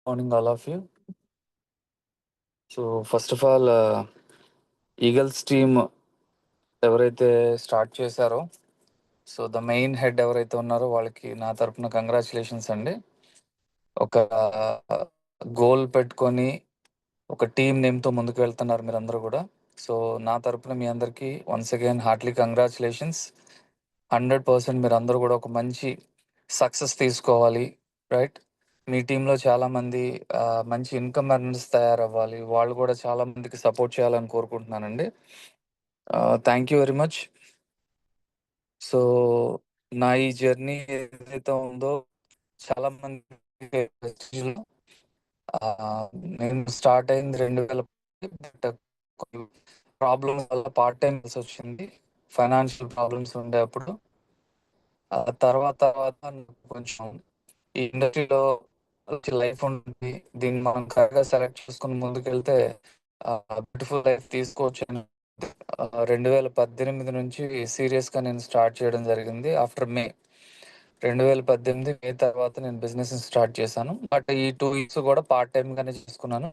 Morning, all of you. So, first of all, eagles team ఎవరైతే start చేశారో, so the main head ఎవరైతే ఉన్నారో వాళ్ళకి నా తరపున కంగ్రాచులేషన్స్ అండి. ఒక గోల్ పెట్టుకొని ఒక టీం నేమ్తో ముందుకు వెళ్తున్నారు మీరందరూ కూడా. సో నా తరపున మీ అందరికీ వన్స్ అగైన్ హార్ట్లీ కంగ్రాచులేషన్స్. 100% మీరందరూ కూడా ఒక మంచి సక్సెస్ తీసుకోవాలి, రైట్? మీ టీంలో చాలామంది మంచి ఇన్కమ్ ఎర్నర్స్ తయారవ్వాలి, వాళ్ళు కూడా చాలా మందికి సపోర్ట్ చేయాలని కోరుకుంటున్నానండి. Thank you very much. So నా ఈ జర్నీ ఏదైతే ఉందో చాలా మంది నేను స్టార్ట్ అయింది 2000 ప్రాబ్లమ్స్ వల్ల పార్ట్ టైం వచ్చింది. ఫైనాన్షియల్ ప్రాబ్లమ్స్ ఉండే అప్పుడు. తర్వాత తర్వాత కొంచెం ఈ ఇండస్ట్రీలో లైఫ్ ఉంటుంది, దీన్ని మనం కరెక్ట్గా సెలెక్ట్ చేసుకుని ముందుకెళ్తే బ్యూటిఫుల్ లైఫ్ తీసుకోవచ్చు అని 2018 నుంచి సీరియస్గా నేను స్టార్ట్ చేయడం జరిగింది. ఆఫ్టర్ మే 2018 మే తర్వాత నేను బిజినెస్ స్టార్ట్ చేశాను. బట్ ఈ 2 ఇయర్స్ కూడా పార్ట్ టైంగానే చేసుకున్నాను.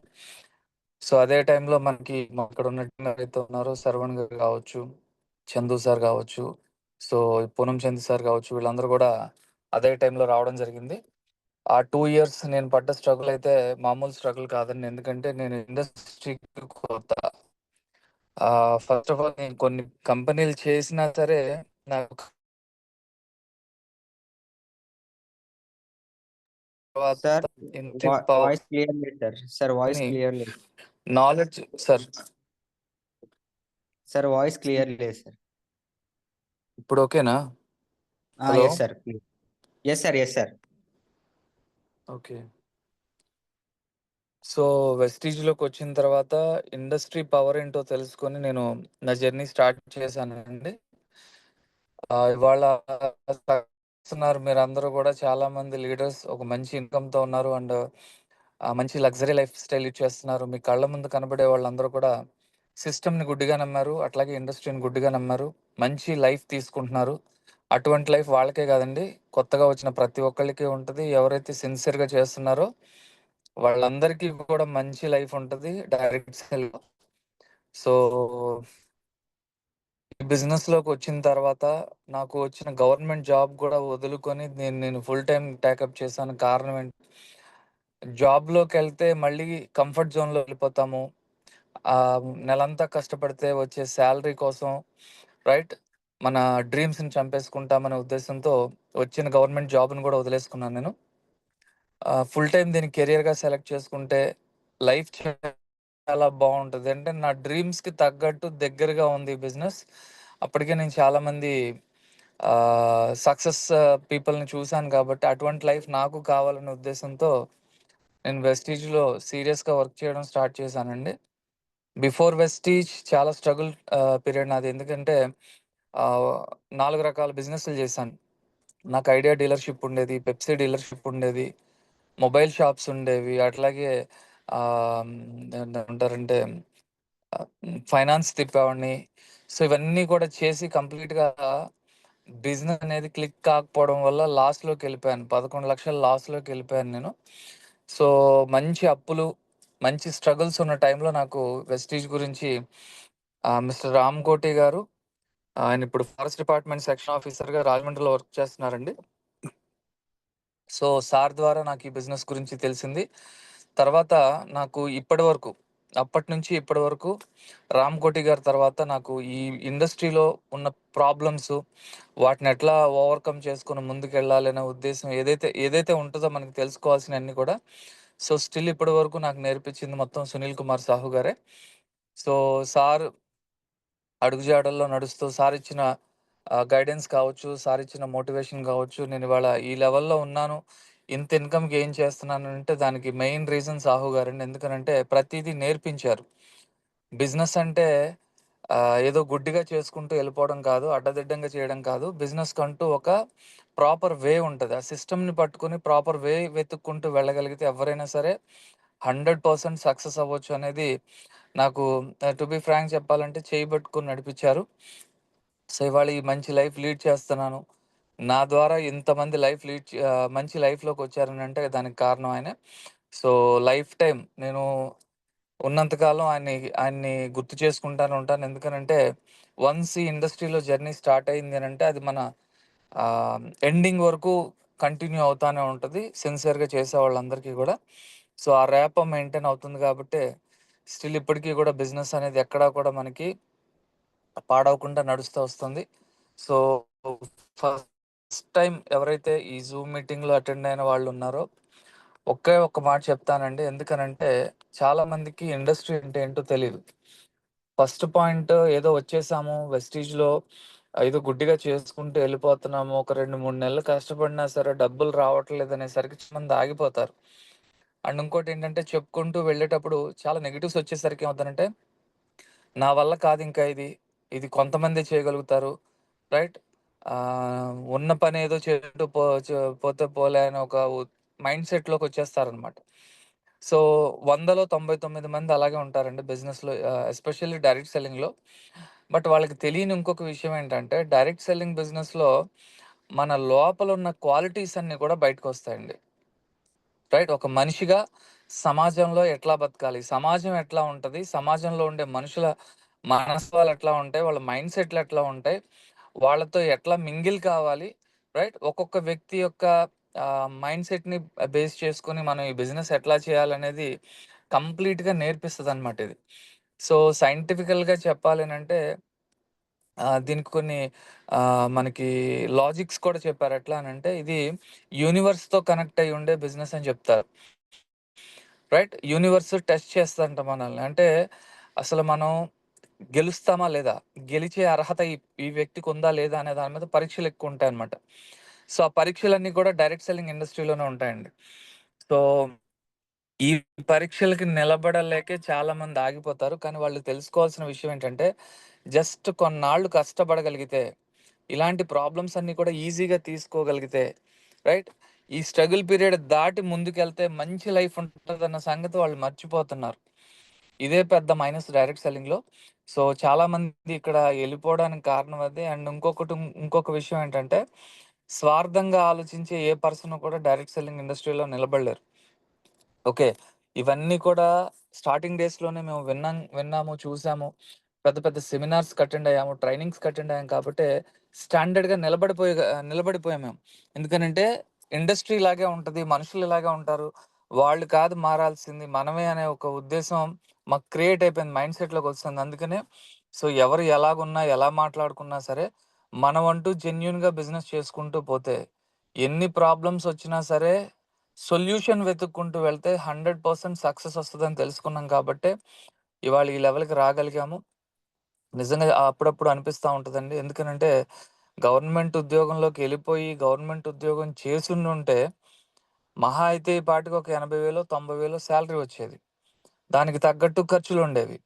సో అదే టైంలో మనకి ఇక్కడ ఉన్న టీం ఎవరైతే ఉన్నారో శరవణ్ గారు కావచ్చు, చందు సార్ కావచ్చు, సో పూనం చందు సార్ కావచ్చు, వీళ్ళందరూ కూడా అదే టైంలో రావడం జరిగింది. ఆ 2 ఇయర్స్ నేను పడ్డ స్ట్రగుల్ అయితే మామూలు స్ట్రగుల్ కాదండి. ఎందుకంటే నేను ఇండస్ట్రీకి కొత్త. ఫస్ట్ ఆఫ్ ఆల్ నేను కొన్ని కంపెనీలు చేసినా సరే నాకు సార్ వాయిస్ క్లియర్ లేదు సార్. సార్ వాయిస్ క్లియర్ లేదు. నాలెడ్జ్ సార్ వాయిస్ క్లియర్ లేదు సార్. ఇప్పుడు ఓకేనా? Hello. Yes sir. Yes sir. Yes sir. Okay. So వెస్టీజ్లోకి వచ్చిన తర్వాత ఇండస్ట్రీ పవర్ ఏంటో తెలుసుకొని నేను నా జర్నీ స్టార్ట్ చేశానండి. ఇవాళ ఉన్నారు మీరందరూ కూడా, చాలా మంది లీడర్స్ ఒక మంచి ఇన్కమ్తో ఉన్నారు అండ్ మంచి లగ్జరీ లైఫ్ స్టైల్ ఇచ్చేస్తున్నారు. మీ కళ్ళ ముందు కనబడే వాళ్ళందరూ కూడా సిస్టమ్ని గుడ్డిగా నమ్మారు, అట్లాగే ఇండస్ట్రీని గుడ్డిగా నమ్మారు, మంచి లైఫ్ తీసుకుంటున్నారు. అటువంటి లైఫ్ వాళ్ళకే కాదండి, కొత్తగా వచ్చిన ప్రతి ఒక్కళ్ళకి ఉంటుంది. ఎవరైతే సిన్సియర్గా చేస్తున్నారో వాళ్ళందరికీ కూడా మంచి లైఫ్ ఉంటుంది డైరెక్ట్ సెల్. సో ఈ బిజినెస్లోకి వచ్చిన తర్వాత నాకు వచ్చిన గవర్నమెంట్ జాబ్ కూడా వదులుకొని నేను ఫుల్ టైం టేకప్ చేశాను. కారణం ఏంటి? జాబ్లోకి వెళ్తే మళ్ళీ కంఫర్ట్ జోన్లో వెళ్ళిపోతాము. నెలంతా కష్టపడితే వచ్చే శాలరీ కోసం, రైట్, మన డ్రీమ్స్ని చంపేసుకుంటామనే ఉద్దేశంతో వచ్చిన గవర్నమెంట్ జాబ్ని కూడా వదిలేసుకున్నాను నేను. ఫుల్ టైం దీన్ని కెరియర్గా సెలెక్ట్ చేసుకుంటే లైఫ్ చాలా బాగుంటుంది. అంటే నా డ్రీమ్స్కి తగ్గట్టు దగ్గరగా ఉంది ఈ బిజినెస్. అప్పటికే నేను చాలామంది సక్సెస్ పీపుల్ని చూశాను కాబట్టి అటువంటి లైఫ్ నాకు కావాలనే ఉద్దేశంతో నేను వెస్టీజ్లో సీరియస్గా వర్క్ చేయడం స్టార్ట్ చేశానండి. బిఫోర్ వెస్టీజ్ చాలా స్ట్రగుల్ పీరియడ్ నాది. ఎందుకంటే 4 రకాల బిజినెస్లు చేశాను. నాకు ఐడియా డీలర్షిప్ ఉండేది, పెప్సీ డీలర్షిప్ ఉండేది, మొబైల్ షాప్స్ ఉండేవి, అట్లాగే ఏమంటారంటే ఫైనాన్స్ తిప్పేవాడిని. సో ఇవన్నీ కూడా చేసి కంప్లీట్గా బిజినెస్ అనేది క్లిక్ కాకపోవడం వల్ల లాస్లోకి వెళ్ళిపోయాను. 11 లక్షల లాస్లోకి వెళ్ళిపోయాను నేను. సో మంచి అప్పులు, మంచి స్ట్రగుల్స్ ఉన్న టైంలో నాకు వెస్టీజ్ గురించి మిస్టర్ రామ్ కోటి గారు, ఆయన ఇప్పుడు ఫారెస్ట్ డిపార్ట్మెంట్ సెక్షన్ ఆఫీసర్గా రాజమండ్రిలో వర్క్ చేస్తున్నారండి. సో సార్ ద్వారా నాకు ఈ బిజినెస్ గురించి తెలిసింది. తర్వాత నాకు అప్పటి నుంచి ఇప్పటి వరకు రామ్ కోటి గారి తర్వాత నాకు ఈ ఇండస్ట్రీలో ఉన్న ప్రాబ్లమ్స్, వాటిని ఎట్లా ఓవర్కమ్ చేసుకుని ముందుకెళ్ళాలి అనే ఉద్దేశం ఏదైతే ఉంటుందో మనకు తెలుసుకోవాల్సినవన్నీ కూడా, సో స్టిల్ ఇప్పటి వరకు నాకు నేర్పించింది మొత్తం సునీల్ కుమార్ సాహు గారే. సో సార్ అడుగుజాడల్లో నడుస్తూ సార్ ఇచ్చిన గైడెన్స్ కావచ్చు, సార్ ఇచ్చిన మోటివేషన్ కావచ్చు, నేను ఇవాళ ఈ లెవెల్లో ఉన్నాను, ఇంత ఇన్కమ్ గెయిన్ చేస్తున్నాను అంటే దానికి మెయిన్ రీజన్ సాహు గారండి. ఎందుకనంటే ప్రతిదీ నేర్పించారు. బిజినెస్ అంటే ఏదో గుడ్డిగా చేసుకుంటూ వెళ్ళిపోవడం కాదు, అడ్డదిడ్డంగా చేయడం కాదు. బిజినెస్ కంటూ ఒక ప్రాపర్ వే ఉంటుంది. ఆ సిస్టమ్ని పట్టుకుని ప్రాపర్ వే వెతుక్కుంటూ వెళ్ళగలిగితే ఎవరైనా సరే 100% సక్సెస్ అవ్వచ్చు అనేది నాకు, టు బి ఫ్రాంక్ చెప్పాలంటే, చేయబట్టుకుని నడిపించారు. సో ఇవాళ ఈ మంచి లైఫ్ లీడ్ చేస్తున్నాను. నా ద్వారా ఇంతమంది మంచి లైఫ్లోకి వచ్చారని అంటే దానికి కారణం ఆయన. సో లైఫ్ టైం నేను ఉన్నంతకాలం ఆయన్ని గుర్తు చేసుకుంటానే ఉంటాను. ఎందుకనంటే వన్స్ ఈ ఇండస్ట్రీలో జర్నీ స్టార్ట్ అయింది అనంటే అది మన ఎండింగ్ వరకు కంటిన్యూ అవుతానే ఉంటది. సిన్సియర్‌గా చేసే వాళ్ళందరికీ గూడా. సో ఆ ర్యాపో మెయింటైన్ అవుతుంది గాబట్టే స్టిల్ ఇప్పటికి గూడా బిజినెస్ అనేది ఎక్కడా కూడా మనకి పాడవకుండా నడుస్తూ వస్తుంది. సో ఫస్ట్ టైం ఎవరైతే ఈ జూమ్ మీటింగ్‌లో అటెండ్ అయిన వాళ్ళున్నారో ఒకే ఒక్క మాట చెప్తానండి. ఎందుకనంటే చాలా మందికి ఇండస్ట్రీ అంటే ఏంటో తెలీదు. ఫస్ట్ పాయింట్ ఏదో వచ్చేసాము వెస్టీజ్‌లో ఏదో గుడ్డిగా చేసుకుంటూ ఎళ్ళిపోతున్నాము. ఒక 2, 3 నెలలు కష్టపడినా సరే డబ్బులు రావట్లేదనేసరికి చాలామంది ఆగిపోతారు. అండ్ ఇంకోటేంటంటే చెప్పుకుంటూ వెళ్ళేటప్పుడు చాలా నెగెటివ్స్ వచ్చేసరికి ఏమవుద్దనంటే, నా వల్ల కాదింకా ఇది. ఇది కొంతమందే చేయగలుగుతారు. రైట్? ఉన్న పనేదో చేస్తూ పోతే పోలే అని ఒక మైండ్ సెట్‌లోకొచ్చేస్తారనమాట. సో, 100లో 99 మంది అలాగే ఉంటారండి బిజినెస్‌లో ఎస్పెషల్లీ డైరెక్ట్ సెల్లింగ్‌లో. బట్ వాళ్ళకి తెలియని ఇంకొక విషయం ఏంటంటే, డైరెక్ట్ సెల్లింగ్ బిజినెస్‌లో మన లోపలున్న క్వాలిటీస్ అన్నీ కూడా బయటకొస్తాయండి. రైట్? ఒక మనిషిగా సమాజంలో ఎట్లా బతకాలి? సమాజం ఎట్లా ఉంటది? సమాజంలో ఉండే మనుషుల మనస్తత్వాలు ఎట్లా ఉంటాయి? వాళ్ళ మైండ్ సెట్‌లు ఎట్లా ఉంటాయి? వాళ్ళతో ఎట్లా మింగిల్ కావాలి? రైట్? ఒక్కొక్క వ్యక్తి యొక్క మైండ్ సెట్‌ని బేస్ చేసుకొని మనం ఈ బిజినెస్ ఎట్లా చేయాలనేది కంప్లీట్‌గా నేర్పిస్తదనమాట ఇది. సో, సైంటిఫికల్‌గా చెప్పాలనంటే దీనికి కొన్ని మనకి లాజిక్స్ కూడా చెప్పారు. ఎట్లా అనంటే ఇది యూనివర్స్‌తో కనెక్ట్ అయ్యి ఉండే బిజినెస్ అని చెప్తారు. రైట్? యూనివర్స్ టెస్ట్ చేస్తదంట మనల్ని. అంటే అసలు మనం గెలుస్తామా లేదా? గెలిచే అర్హత ఈ ఈ వ్యక్తికుందా లేదా అనే దాని మీద పరీక్షలు ఎక్కువుంటాయన్నమాట. సో, ఆ పరీక్షలన్నీ కూడా డైరెక్ట్ సెల్లింగ్ ఇండస్ట్రీలోనే ఉంటాయండి. సో, ఈ పరీక్షలకి నిలబడలేకే చాలామంది ఆగిపోతారు. కానీ వాళ్ళు తెలుసుకోవాల్సిన విషయం ఏంటంటే, జస్ట్ కొన్నాళ్ళు కష్టపడగలిగితే, ఇలాంటి ప్రాబ్లమ్స్ అన్నీ కూడా ఈజీగా తీసుకోగలిగితే, రైట్? ఈ స్ట్రగుల్ పీరియడ్ దాటి ముందుకెళ్తే మంచి లైఫ్ ఉంటదన్న సంగతి వాళ్ళు మర్చిపోతున్నారు. ఇదే పెద్ద మైనస్ డైరెక్ట్ సెల్లింగ్‌లో. సో, చాలామంది ఇక్కడ ఎళ్ళిపోవడానికి కారణం అదే. అండ్ ఇంకొక విషయం ఏంటంటే, స్వార్థంగా ఆలోచించే ఏ పర్సన్ కూడా డైరెక్ట్ సెల్లింగ్ ఇండస్ట్రీలో నిలబడలేరు. ఓకే. ఇవన్నీ కూడా స్టార్టింగ్ డేస్‌లోనే మేము విన్నాము, చూసాము. పెద్ద పెద్ద సెమినార్స్‌కి అటెండ్ అయ్యాము. ట్రైనింగ్స్‌కి అటెండ్ అయ్యాం కాబట్టే స్టాండర్డ్‌గా నిలబడిపోయాం మేము. ఎందుకనంటే ఇండస్ట్రీ ఇలాగే ఉంటది. మనుషులు ఇలాగే ఉంటారు. వాళ్ళు కాదు మారాల్సింది మనమే అనే ఒక ఉద్దేశం మాకు క్రియేట్ అయిపోయింది. మైండ్ సెట్‌లోకొచ్చేసింది. అందుకనే సో, ఎవరు ఎలాగున్నా, ఎలా మాట్లాడుకున్నా సరే, మనమంటూ జెన్యూన్‌గా బిజినెస్ చేసుకుంటూ పోతే, ఎన్ని ప్రాబ్లమ్స్ వచ్చినా సరే సొల్యూషన్ వెతుక్కుంటూ వెళ్తే 100% సక్సెస్ వస్తదని తెలుసుకున్నాం కాబట్టే, ఇవాళ ఈ లెవెల్‌కి రాగలిగాము. నిజంగా అప్పుడప్పుడు అనిపిస్తా ఉంటదండి. ఎందుకనంటే, గవర్నమెంట్ ఉద్యోగంలోకి ఎళ్ళిపోయి, గవర్నమెంట్ ఉద్యోగం చేసుండుంటే, మహా అయితే ఈ పాటికి ఒక 80,000, 90,000 సాలరీ వచ్చేది. దానికి తగ్గట్టు ఖర్చులుండేవి.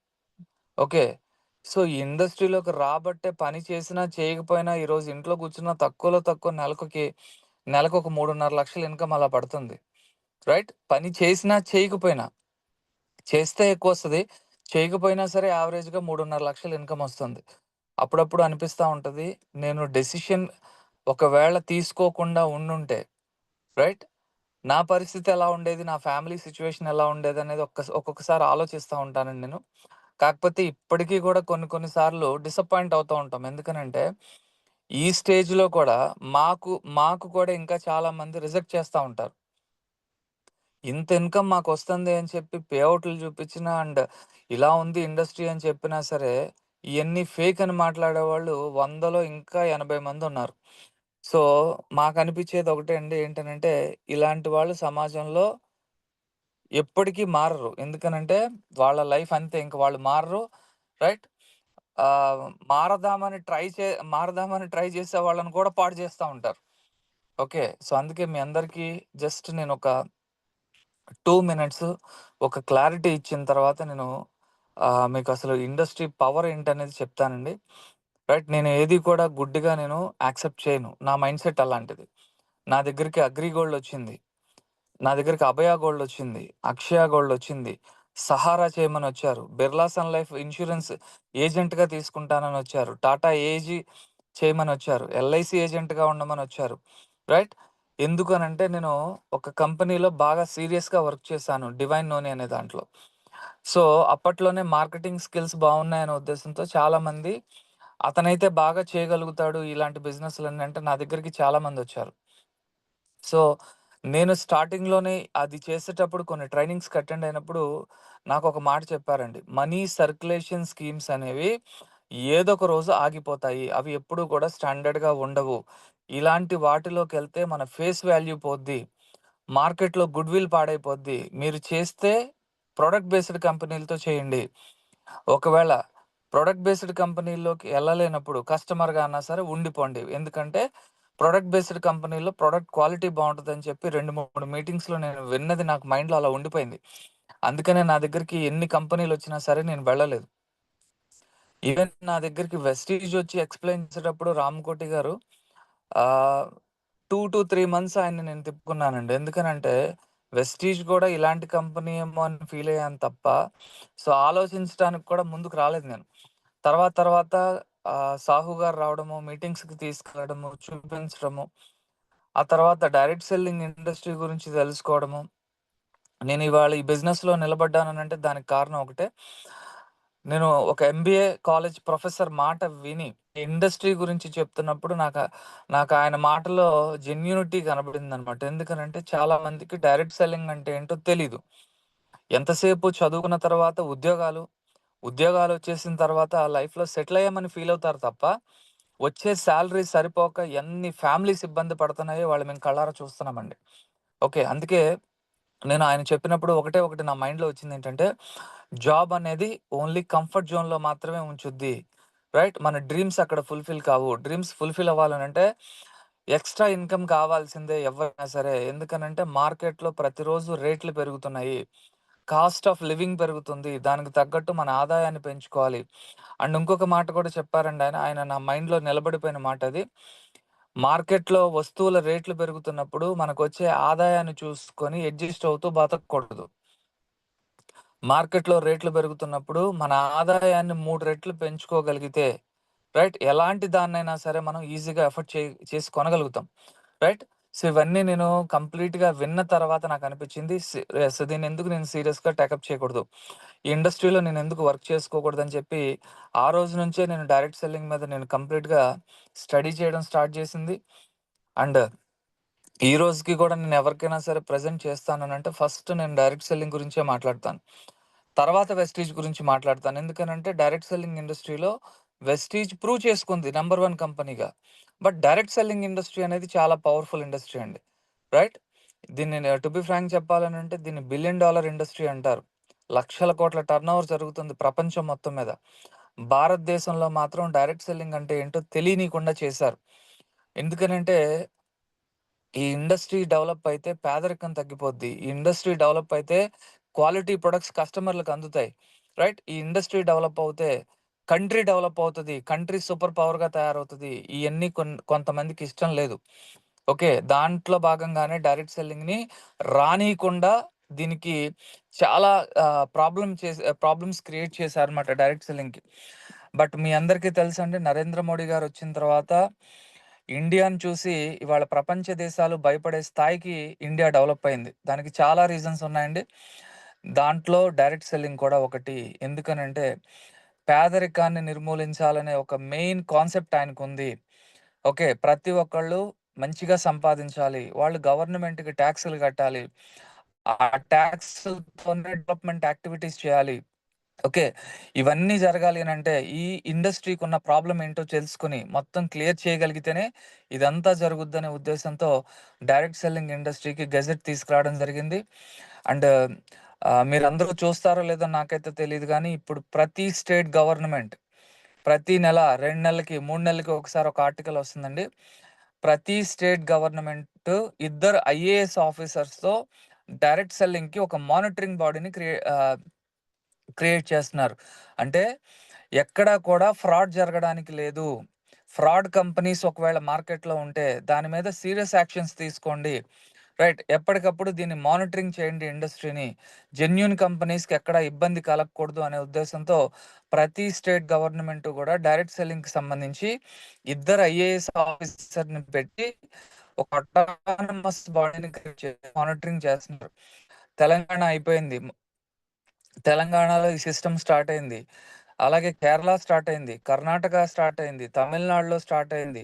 ఓకే. సో, ఈ ఇండస్ట్రీలోకి రాబట్టే పని చేసినా, చేయకపోయినా ఈరోజు ఇంట్లో కూర్చున్న తక్కువలో తక్కువ నెలకొక 3,500,000 ఇన్‌కమ్ అలా పడుతుంది. రైట్? పని చేసినా, చేయకపోయినా. చేస్తే ఎక్కువొస్తది. చేయకపోయినా సరే యావరేజ్‌గా 3,500,000 ఇన్‌కమొస్తుంది. అప్పుడప్పుడు అనిపిస్తా ఉంటది. నేను డెసిషన్ ఒకవేళ తీసుకోకుండా ఉండుంటే రైట్? నా పరిస్థితి ఎలా ఉండేది? నా ఫ్యామిలీ సిట్యుయేషన్ ఎలా ఉండేదనేది ఒక్కొక్కసారి ఆలోచిస్తా ఉంటానండి నేను. కాకపోతే ఇప్పటికి గూడా కొన్ని కొన్ని సార్లు డిసప్పాయింట్ అవుతూ ఉంటాం. ఎందుకనంటే ఈ స్టేజ్‌లో కూడా మాకు కూడా ఇంకా చాలా మంది రిజెక్ట్ చేస్తా ఉంటారు. ఇంత ఇన్‌కమ్ మాకొస్తుంది అని చెప్పి పే ఔట్లు చూపించినా అండ్ ఇలా ఉంది ఇండస్ట్రీ అని చెప్పినా సరే, ఇయన్నీ ఫేక్ అని మాట్లాడేవాళ్ళు 100లో ఇంకా 80 మందున్నారు. సో, మాకనిపిచ్చేది ఒకటే అండి. ఏంటనంటే, ఇలాంటి వాళ్ళు సమాజంలో ఎప్పటికీ మారరు. ఎందుకనంటే, వాళ్ళ లైఫ్ అంతే. ఇంక వాళ్ళు మారరు. రైట్? ఆహ్, మారదామని ట్రై చేసే వాళ్ళని కూడా పాడు చేస్తా ఉంటారు. ఓకే. సో, అందుకే మీ అందరికీ జస్ట్ నేనొక 2 మినిట్స్ ఒక క్లారిటీ ఇచ్చిన తర్వాత నేను మీకసలు ఇండస్ట్రీ పవర్ ఏంటనేది చెప్తానండి. రైట్. నేను ఏది కూడా గుడ్డిగా నేను యాక్సెప్ట్ చేయను. నా మైండ్ సెట్ అలాంటిది. నా దగ్గరికి అగ్రిగోల్డొచ్చింది. నా దగ్గరికి అభయ గోల్డొచ్చింది. అక్షయ గోల్డొచ్చింది. సహారా చేయమనొచ్చారు. బిర్లా సన్ లైఫ్ ఇన్స్యూరెన్స్ ఏజెంట్‌గా తీసుకుంటాననొచ్చారు. టాటా ఏజీ చేయమనొచ్చారు. ఎల్ఐసీ ఏజెంట్‌గా ఉండమనొచ్చారు. రైట్? ఎందుకనంటే నేను ఒక కంపెనీలో బాగా సీరియస్‌గా వర్క్ చేశాను. డివైన్ నోని అనే దాంట్లో. సో, అప్పట్లోనే మార్కెటింగ్ స్కిల్స్ బాగున్నాయనే ఉద్దేశంతో చాలామంది అతనైతే బాగా చేయగలుగుతాడు ఇలాంటి బిజినెస్‌లన్నీ అంటే నా దగ్గరికి చాలామందొచ్చారు. సో, నేను స్టార్టింగ్‌లోనే అది చేసేటప్పుడు కొన్ని ట్రైనింగ్స్‌కి అటెండ్ అయినప్పుడు నాకొక మాట చెప్పారండి. మనీ సర్క్యులేషన్ స్కీమ్స్ అనేవి ఏదో ఒక రోజు ఆగిపోతాయి. అవి ఎప్పుడూ కూడా స్టాండర్డ్‌గా ఉండవు. ఇలాంటి వాటిలోకెళ్తే మన ఫేస్ వాల్యూ పోద్ది. మార్కెట్‌లో గుడ్ విల్ పాడైపోద్ది. మీరు చేస్తే ప్రొడక్ట్ బేస్డ్ కంపెనీలతో చేయండి. ఒకవేళ ప్రొడక్ట్ బేస్డ్ కంపెనీల్లోకి ఎళ్ళలేనప్పుడు కస్టమర్‌గా అన్నా సరే ఉండిపోండి. ఎందుకంటే ప్రొడక్ట్ బేస్డ్ కంపెనీలో ప్రొడక్ట్ క్వాలిటీ బావుంటదని చెప్పి 2, 3 మీటింగ్స్‌లో నేను విన్నది నాకు మైండ్‌లో అలా ఉండిపోయింది. అందుకనే నా దగ్గరికి ఎన్ని కంపెనీలొచ్చినా సరే నేను వెళ్ళలేదు. ఈవెన్ నా దగ్గరికి వెస్టీజ్ వచ్చి ఎక్స్‌ప్లెయిన్ చేసేటప్పుడు రామకోటి గారు ఆహ్, 2-3 మంత్స్ ఆయన్ని నేను తిప్పుకున్నానండి. ఎందుకనంటే వెస్టీజ్ కూడా ఇలాంటి కంపెనీ ఏమో అని ఫీల్ అయ్యాను తప్ప, సో, ఆలోచించడానికి కూడా ముందుకు రాలేదు నేను. తర్వాత తర్వాత సాహు గారు రావడము, మీటింగ్స్‌కి తీసుకెళ్ళడము, చూపించడము, ఆ తర్వాత డైరెక్ట్ సెల్లింగ్ ఇండస్ట్రీ గురించి తెలుసుకోవడము. నేను ఇవాళ ఈ బిజినెస్‌లో నిలబడ్డాననంటే దానికి కారణం ఒకటే. నేను ఒక ఎంబీఏ కాలేజ్ ప్రొఫెసర్ మాట విని, ఇండస్ట్రీ గురించి చెప్తున్నప్పుడు నాకు ఆయన మాటలో జెన్యూనిటీ కనబడిందనమాట. ఎందుకనంటే చాలా మందికి డైరెక్ట్ సెల్లింగ్ అంటే ఏంటో తెలీదు. ఎంతసేపు చదువుకున్న తర్వాత ఉద్యోగాలొచ్చేసిన తర్వాత లైఫ్‌లో సెటిల్ అయ్యామని ఫీల్ అవుతారు తప్ప, వచ్చే సాలరీ సరిపోక ఎన్ని ఫ్యామిలీస్ ఇబ్బంది పడుతున్నాయో వాళ్ళు మేము కళ్ళారా చూస్తున్నామండి. ఓకే. అందుకే నేను ఆయన చెప్పినప్పుడు ఒకటే ఒకటి నా మైండ్‌లో వచ్చిందేంటంటే, జాబ్ అనేది ఓన్లీ కంఫర్ట్ జోన్‌లో మాత్రమే ఉంచుద్ది. రైట్? మన డ్రీమ్స్ అక్కడ ఫుల్‌ఫిల్ కావు. డ్రీమ్స్ ఫుల్‌ఫిల్ అవ్వాలనంటే ఎక్స్‌ట్రా ఇన్‌కమ్ కావాల్సిందే ఎవ్వరైనా సరే. ఎందుకనంటే మార్కెట్‌లో ప్రతిరోజు రేట్లు పెరుగుతున్నాయి. కాస్ట్ ఆఫ్ లివింగ్ పెరుగుతుంది. దానికి తగ్గట్టు మన ఆదాయాన్ని పెంచుకోవాలి. అండ్ ఇంకొక మాట కూడా చెప్పారండి ఆయన. ఆయన నా మైండ్‌లో నిలబడిపోయిన మాటది. మార్కెట్‌లో వస్తువుల రేట్లు పెరుగుతున్నప్పుడు మనకొచ్చే ఆదాయాన్ని చూసుకొని అడ్జస్ట్ అవుతూ బతకూడదు. మార్కెట్‌లో రేట్లు పెరుగుతున్నప్పుడు మన ఆదాయాన్ని 3 రెట్లు పెంచుకోగలిగితే రైట్? ఎలాంటి దాన్నైనా సరే మనం ఈజీగా ఎఫర్ట్ చేసి కొనగలుగుతాం. రైట్? సో, ఇవన్నీ నేను కంప్లీట్‌గా విన్న తర్వాత నాకనిపించింది దీన్నెందుకు నేను సీరియస్‌గా టేకప్ చేయకూడదు. ఈ ఇండస్ట్రీలో నేనెందుకు వర్క్ చేసుకోకూడదని చెప్పి, ఆ రోజు నుంచే నేను డైరెక్ట్ సెల్లింగ్ మీద నేను కంప్లీట్‌గా స్టడీ చేయడం స్టార్ట్ చేసింది. అండ్ ఈ రోజుకి కూడా నేను ఎవరికైనా సరే ప్రెజెంట్ చేస్తాననంటే ఫస్ట్ నేను డైరెక్ట్ సెల్లింగ్ గురించే మాట్లాడతాను. తర్వాత వెస్టీజ్ గురించి మాట్లాడతాను. ఎందుకనంటే డైరెక్ట్ సెల్లింగ్ ఇండస్ట్రీలో వెస్టీజ్ ప్రూవ్ చేసుకుంది నంబర్ 1 కంపెనీగా. బట్ డైరెక్ట్ సెల్లింగ్ ఇండస్ట్రీ అనేది చాలా పవర్‌ఫుల్ ఇండస్ట్రీ అండి. రైట్? దీన్ని టు బి ఫ్రాంక్ చెప్పాలనంటే దీన్ని బిలియన్ డాలర్ ఇండస్ట్రీ అంటారు. లక్షల కోట్ల టర్నోవర్ జరుగుతుంది ప్రపంచం మొత్తం మీద. భారతదేశంలో మాత్రం డైరెక్ట్ సెల్లింగ్ అంటే ఏంటో తెలియనీయకుండా చేశారు. ఎందుకనంటే ఈ ఇండస్ట్రీ డెవలప్ అయితే పేదరికం తగ్గిపోద్ది. ఈ ఇండస్ట్రీ డెవలప్ అయితే క్వాలిటీ ప్రొడక్ట్స్ కస్టమర్‌లకు అందుతాయి. రైట్? ఈ ఇండస్ట్రీ డెవలప్ అవుతే కంట్రీ డెవలప్ అవుతది. కంట్రీ సూపర్ పవర్‌గా తయారవుతది. ఇయన్నీ కొంతమందికి ఇష్టం లేదు. ఓకే. దాంట్లో భాగంగానే డైరెక్ట్ సెల్లింగ్‌ని రానీయకుండా దీనికి చాలా ప్రాబ్లమ్స్ క్రియేట్ చేశారన్నమాట డైరెక్ట్ సెల్లింగ్‌కి. బట్ మీ అందరికీ తెలుసండి నరేంద్ర మోడీ గారొచ్చిన తర్వాత ఇండియాని చూసి ఇవాళ ప్రపంచ దేశాలు భయపడే స్థాయికి ఇండియా డెవలప్ అయింది. దానికి చాలా రీజన్స్ ఉన్నాయండి. దాంట్లో డైరెక్ట్ సెల్లింగ్ కూడా ఒకటి. ఎందుకనంటే పేదరికాన్ని నిర్మూలించాలనే ఒక మెయిన్ కాన్సెప్ట్ ఆయనకుంది. ఓకే. ప్రతి ఒక్కళ్ళు మంచిగా సంపాదించాలి. వాళ్ళు గవర్నమెంట్‌కి టాక్స్‌లు కట్టాలి. ఆ టాక్స్‌లతోనే డెవలప్‌మెంట్ యాక్టివిటీస్ చేయాలి. ఓకే. ఇవన్నీ జరగాలి అనంటే, ఈ ఇండస్ట్రీకున్న ప్రాబ్లమ్ ఏంటో తెలుసుకొని, మొత్తం క్లియర్ చేయగలిగితేనే ఇదంతా జరుగుద్దనే ఉద్దేశంతో డైరెక్ట్ సెల్లింగ్ ఇండస్ట్రీకి గెజెట్ తీసుకురావడం జరిగింది. అండ్ మీరందరూ చూస్తారో లేదో నాకైతే తెలీదు గానీ, ఇప్పుడు ప్రతి స్టేట్ గవర్నమెంట్ ప్రతి నెల, 2 నెలలకి, 3 నెలలకి ఒకసారి ఒక ఆర్టికల్ వస్తుందండి. ప్రతి స్టేట్ గవర్నమెంట్ ఇద్దరు ఐఏఎస్ ఆఫీసర్స్‌తో డైరెక్ట్ సెల్లింగ్‌కి ఒక మానిటరింగ్ బాడీని క్రియేట్ చేస్తున్నారు. అంటే ఎక్కడా కూడా ఫ్రాడ్ జరగడానికి లేదు. ఫ్రాడ్ కంపెనీస్ ఒకవేళ మార్కెట్‌లో ఉంటే దాని మీద సీరియస్ యాక్షన్స్ తీసుకోండి. రైట్. ఎప్పటికప్పుడు దీన్ని మానిటరింగ్ చేయండి ఇండస్ట్రీని. జెన్యూన్ కంపెనీస్‌కి ఎక్కడ ఇబ్బంది కలగకూడదు అనే ఉద్దేశంతో ప్రతి స్టేట్ గవర్నమెంట్ గూడా డైరెక్ట్ సెల్లింగ్‌కి సంబంధించి ఇద్దరు ఐఏఎస్ ఆఫీసర్‌ని పెట్టి ఒక అటానమస్ బాడీని క్రియేట్ చేసి మానిటరింగ్ చేస్తున్నారు. తెలంగాణ అయిపోయింది. తెలంగాణలో ఈ సిస్టమ్ స్టార్ట్ అయింది. అలాగే కేరళ స్టార్ట్ అయింది. కర్ణాటక స్టార్ట్ అయింది. తమిళనాడులో స్టార్ట్ అయింది.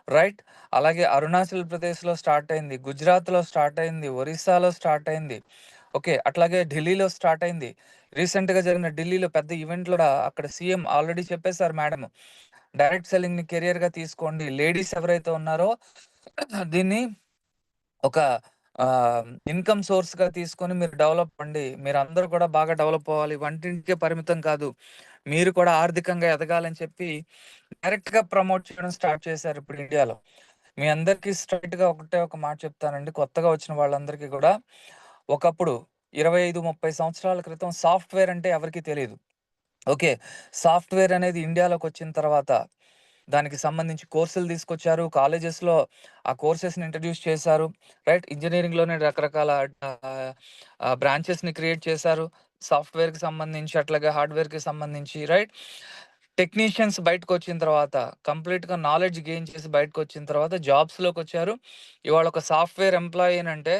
రైట్? అలాగే అరుణాచల్ ప్రదేశ్‌లో స్టార్ట్ అయింది. గుజరాత్‌లో స్టార్ట్ అయింది. ఒరిస్సాలో స్టార్ట్ అయింది. ఓకే. అట్లాగే ఢిల్లీలో స్టార్ట్ అయింది. రీసెంట్‌గా జరిగిన ఢిల్లీలో పెద్ద ఈవెంట్‌లో కూడా అక్కడ సీఎం ఆల్రెడీ చెప్పేసారు మేడమ్. డైరెక్ట్ సెల్లింగ్‌ని కెరియర్‌గా తీసుకోండి. లేడీస్ ఎవరైతే ఉన్నారో దీన్ని ఒక ఇన్‌కమ్ సోర్స్‌గా తీసుకొని మీరు డెవలప్ అవ్వండి. మీరందరూ కూడా బాగా డెవలప్ అవ్వాలి. వంటింటికే పరిమితం కాదు. మీరు కూడా ఆర్థికంగా ఎదగాలని చెప్పి డైరెక్ట్‌గా ప్రమోట్ చేయడం స్టార్ట్ చేశారు ఇప్పుడు ఇండియాలో. మీ అందరికీ స్ట్రెయిట్‌గా ఒకటే ఒక మాట చెప్తానండి. కొత్తగా వచ్చిన వాళ్ళందరికీ కూడా ఒకప్పుడు 25, 30 సంవత్సరాల క్రితం సాఫ్ట్‌వేర్ అంటే ఎవరికీ తెలీదు. ఓకే. సాఫ్ట్‌వేర్ అనేది ఇండియాలోకొచ్చిన తర్వాత దానికి సంబంధించి కోర్సులు తీసుకొచ్చారు. కాలేజెస్‌లో ఆ కోర్సెస్‌ని ఇంట్రడ్యూస్ చేశారు. రైట్? ఇంజినీరింగ్‌లోనే రకరకాల ఆహ్, బ్రాంచెస్‌ని క్రియేట్ చేశారు. సాఫ్ట్‌వేర్‌కి సంబంధించి, అట్లాగే హార్డ్‌వేర్‌కి సంబంధించి రైట్? టెక్నీషియన్స్ బయటకొచ్చిన తర్వాత కంప్లీట్‌గా నాలెడ్జ్ గెయిన్ చేసి బయటకొచ్చిన తర్వాత జాబ్స్‌లోకొచ్చారు. ఇవాళ ఒక సాఫ్ట్‌వేర్ ఎంప్లాయీ అనంటే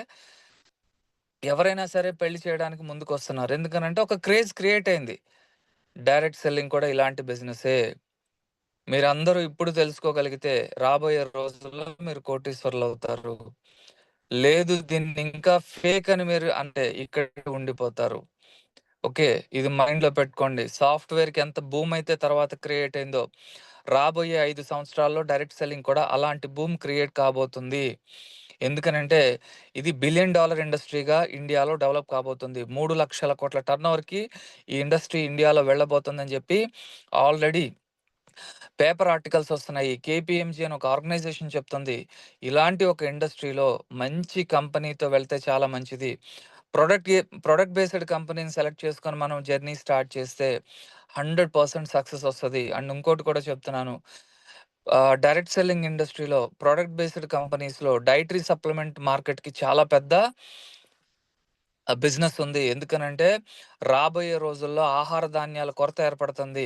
ఎవరైనా సరే పెళ్లి చేయడానికి ముందుకొస్తున్నారు. ఎందుకనంటే ఒక క్రేజ్ క్రియేట్ అయింది. డైరెక్ట్ సెల్లింగ్ కూడా ఇలాంటి బిజినెసే. మీరందరూ ఇప్పుడు తెలుసుకోగలిగితే రాబోయే రోజుల్లో మీరు కోటీశ్వరులవుతారు. లేదు దీన్ని ఇంకా ఫేక్ అని మీరు అంటే ఇక్కడే ఉండిపోతారు. ఓకే. ఇది మైండ్‌లో పెట్టుకోండి. సాఫ్ట్‌వేర్‌కి ఎంత బూమ్ అయితే తర్వాత క్రియేట్ అయిందో, రాబోయే 5 సంవత్సరాల్లో డైరెక్ట్ సెల్లింగ్ కూడా అలాంటి బూమ్ క్రియేట్ కాబోతుంది. ఎందుకనంటే ఇది బిలియన్ డాలర్ ఇండస్ట్రీగా ఇండియాలో డెవలప్ కాబోతుంది. 3,00,000 కోట్ల టర్నోవర్‌కి ఈ ఇండస్ట్రీ ఇండియాలో వెళ్ళబోతుందని చెప్పి ఆల్రెడీ పేపర్ ఆర్టికల్స్ వస్తున్నాయి. కేపీఎంజీ అని ఒక ఆర్గనైజేషన్ చెప్తుంది. ఇలాంటి ఒక ఇండస్ట్రీలో మంచి కంపెనీతో వెళ్తే చాలా మంచిది. ప్రొడక్ట్ బేస్డ్ కంపెనీని సెలెక్ట్ చేసుకొని మనం జర్నీ స్టార్ట్ చేస్తే 100% సక్సెస్ వస్తది. అండ్ ఇంకోటి కూడా చెప్తున్నాను. డైరెక్ట్ సెల్లింగ్ ఇండస్ట్రీలో ప్రొడక్ట్ బేస్డ్ కంపెనీస్‌లో డైటరీ సప్లిమెంట్ మార్కెట్‌కి చాలా పెద్ద బిజినెస్ ఉంది. ఎందుకనంటే రాబోయే రోజుల్లో ఆహార ధాన్యాల కొరత ఏర్పడుతుంది.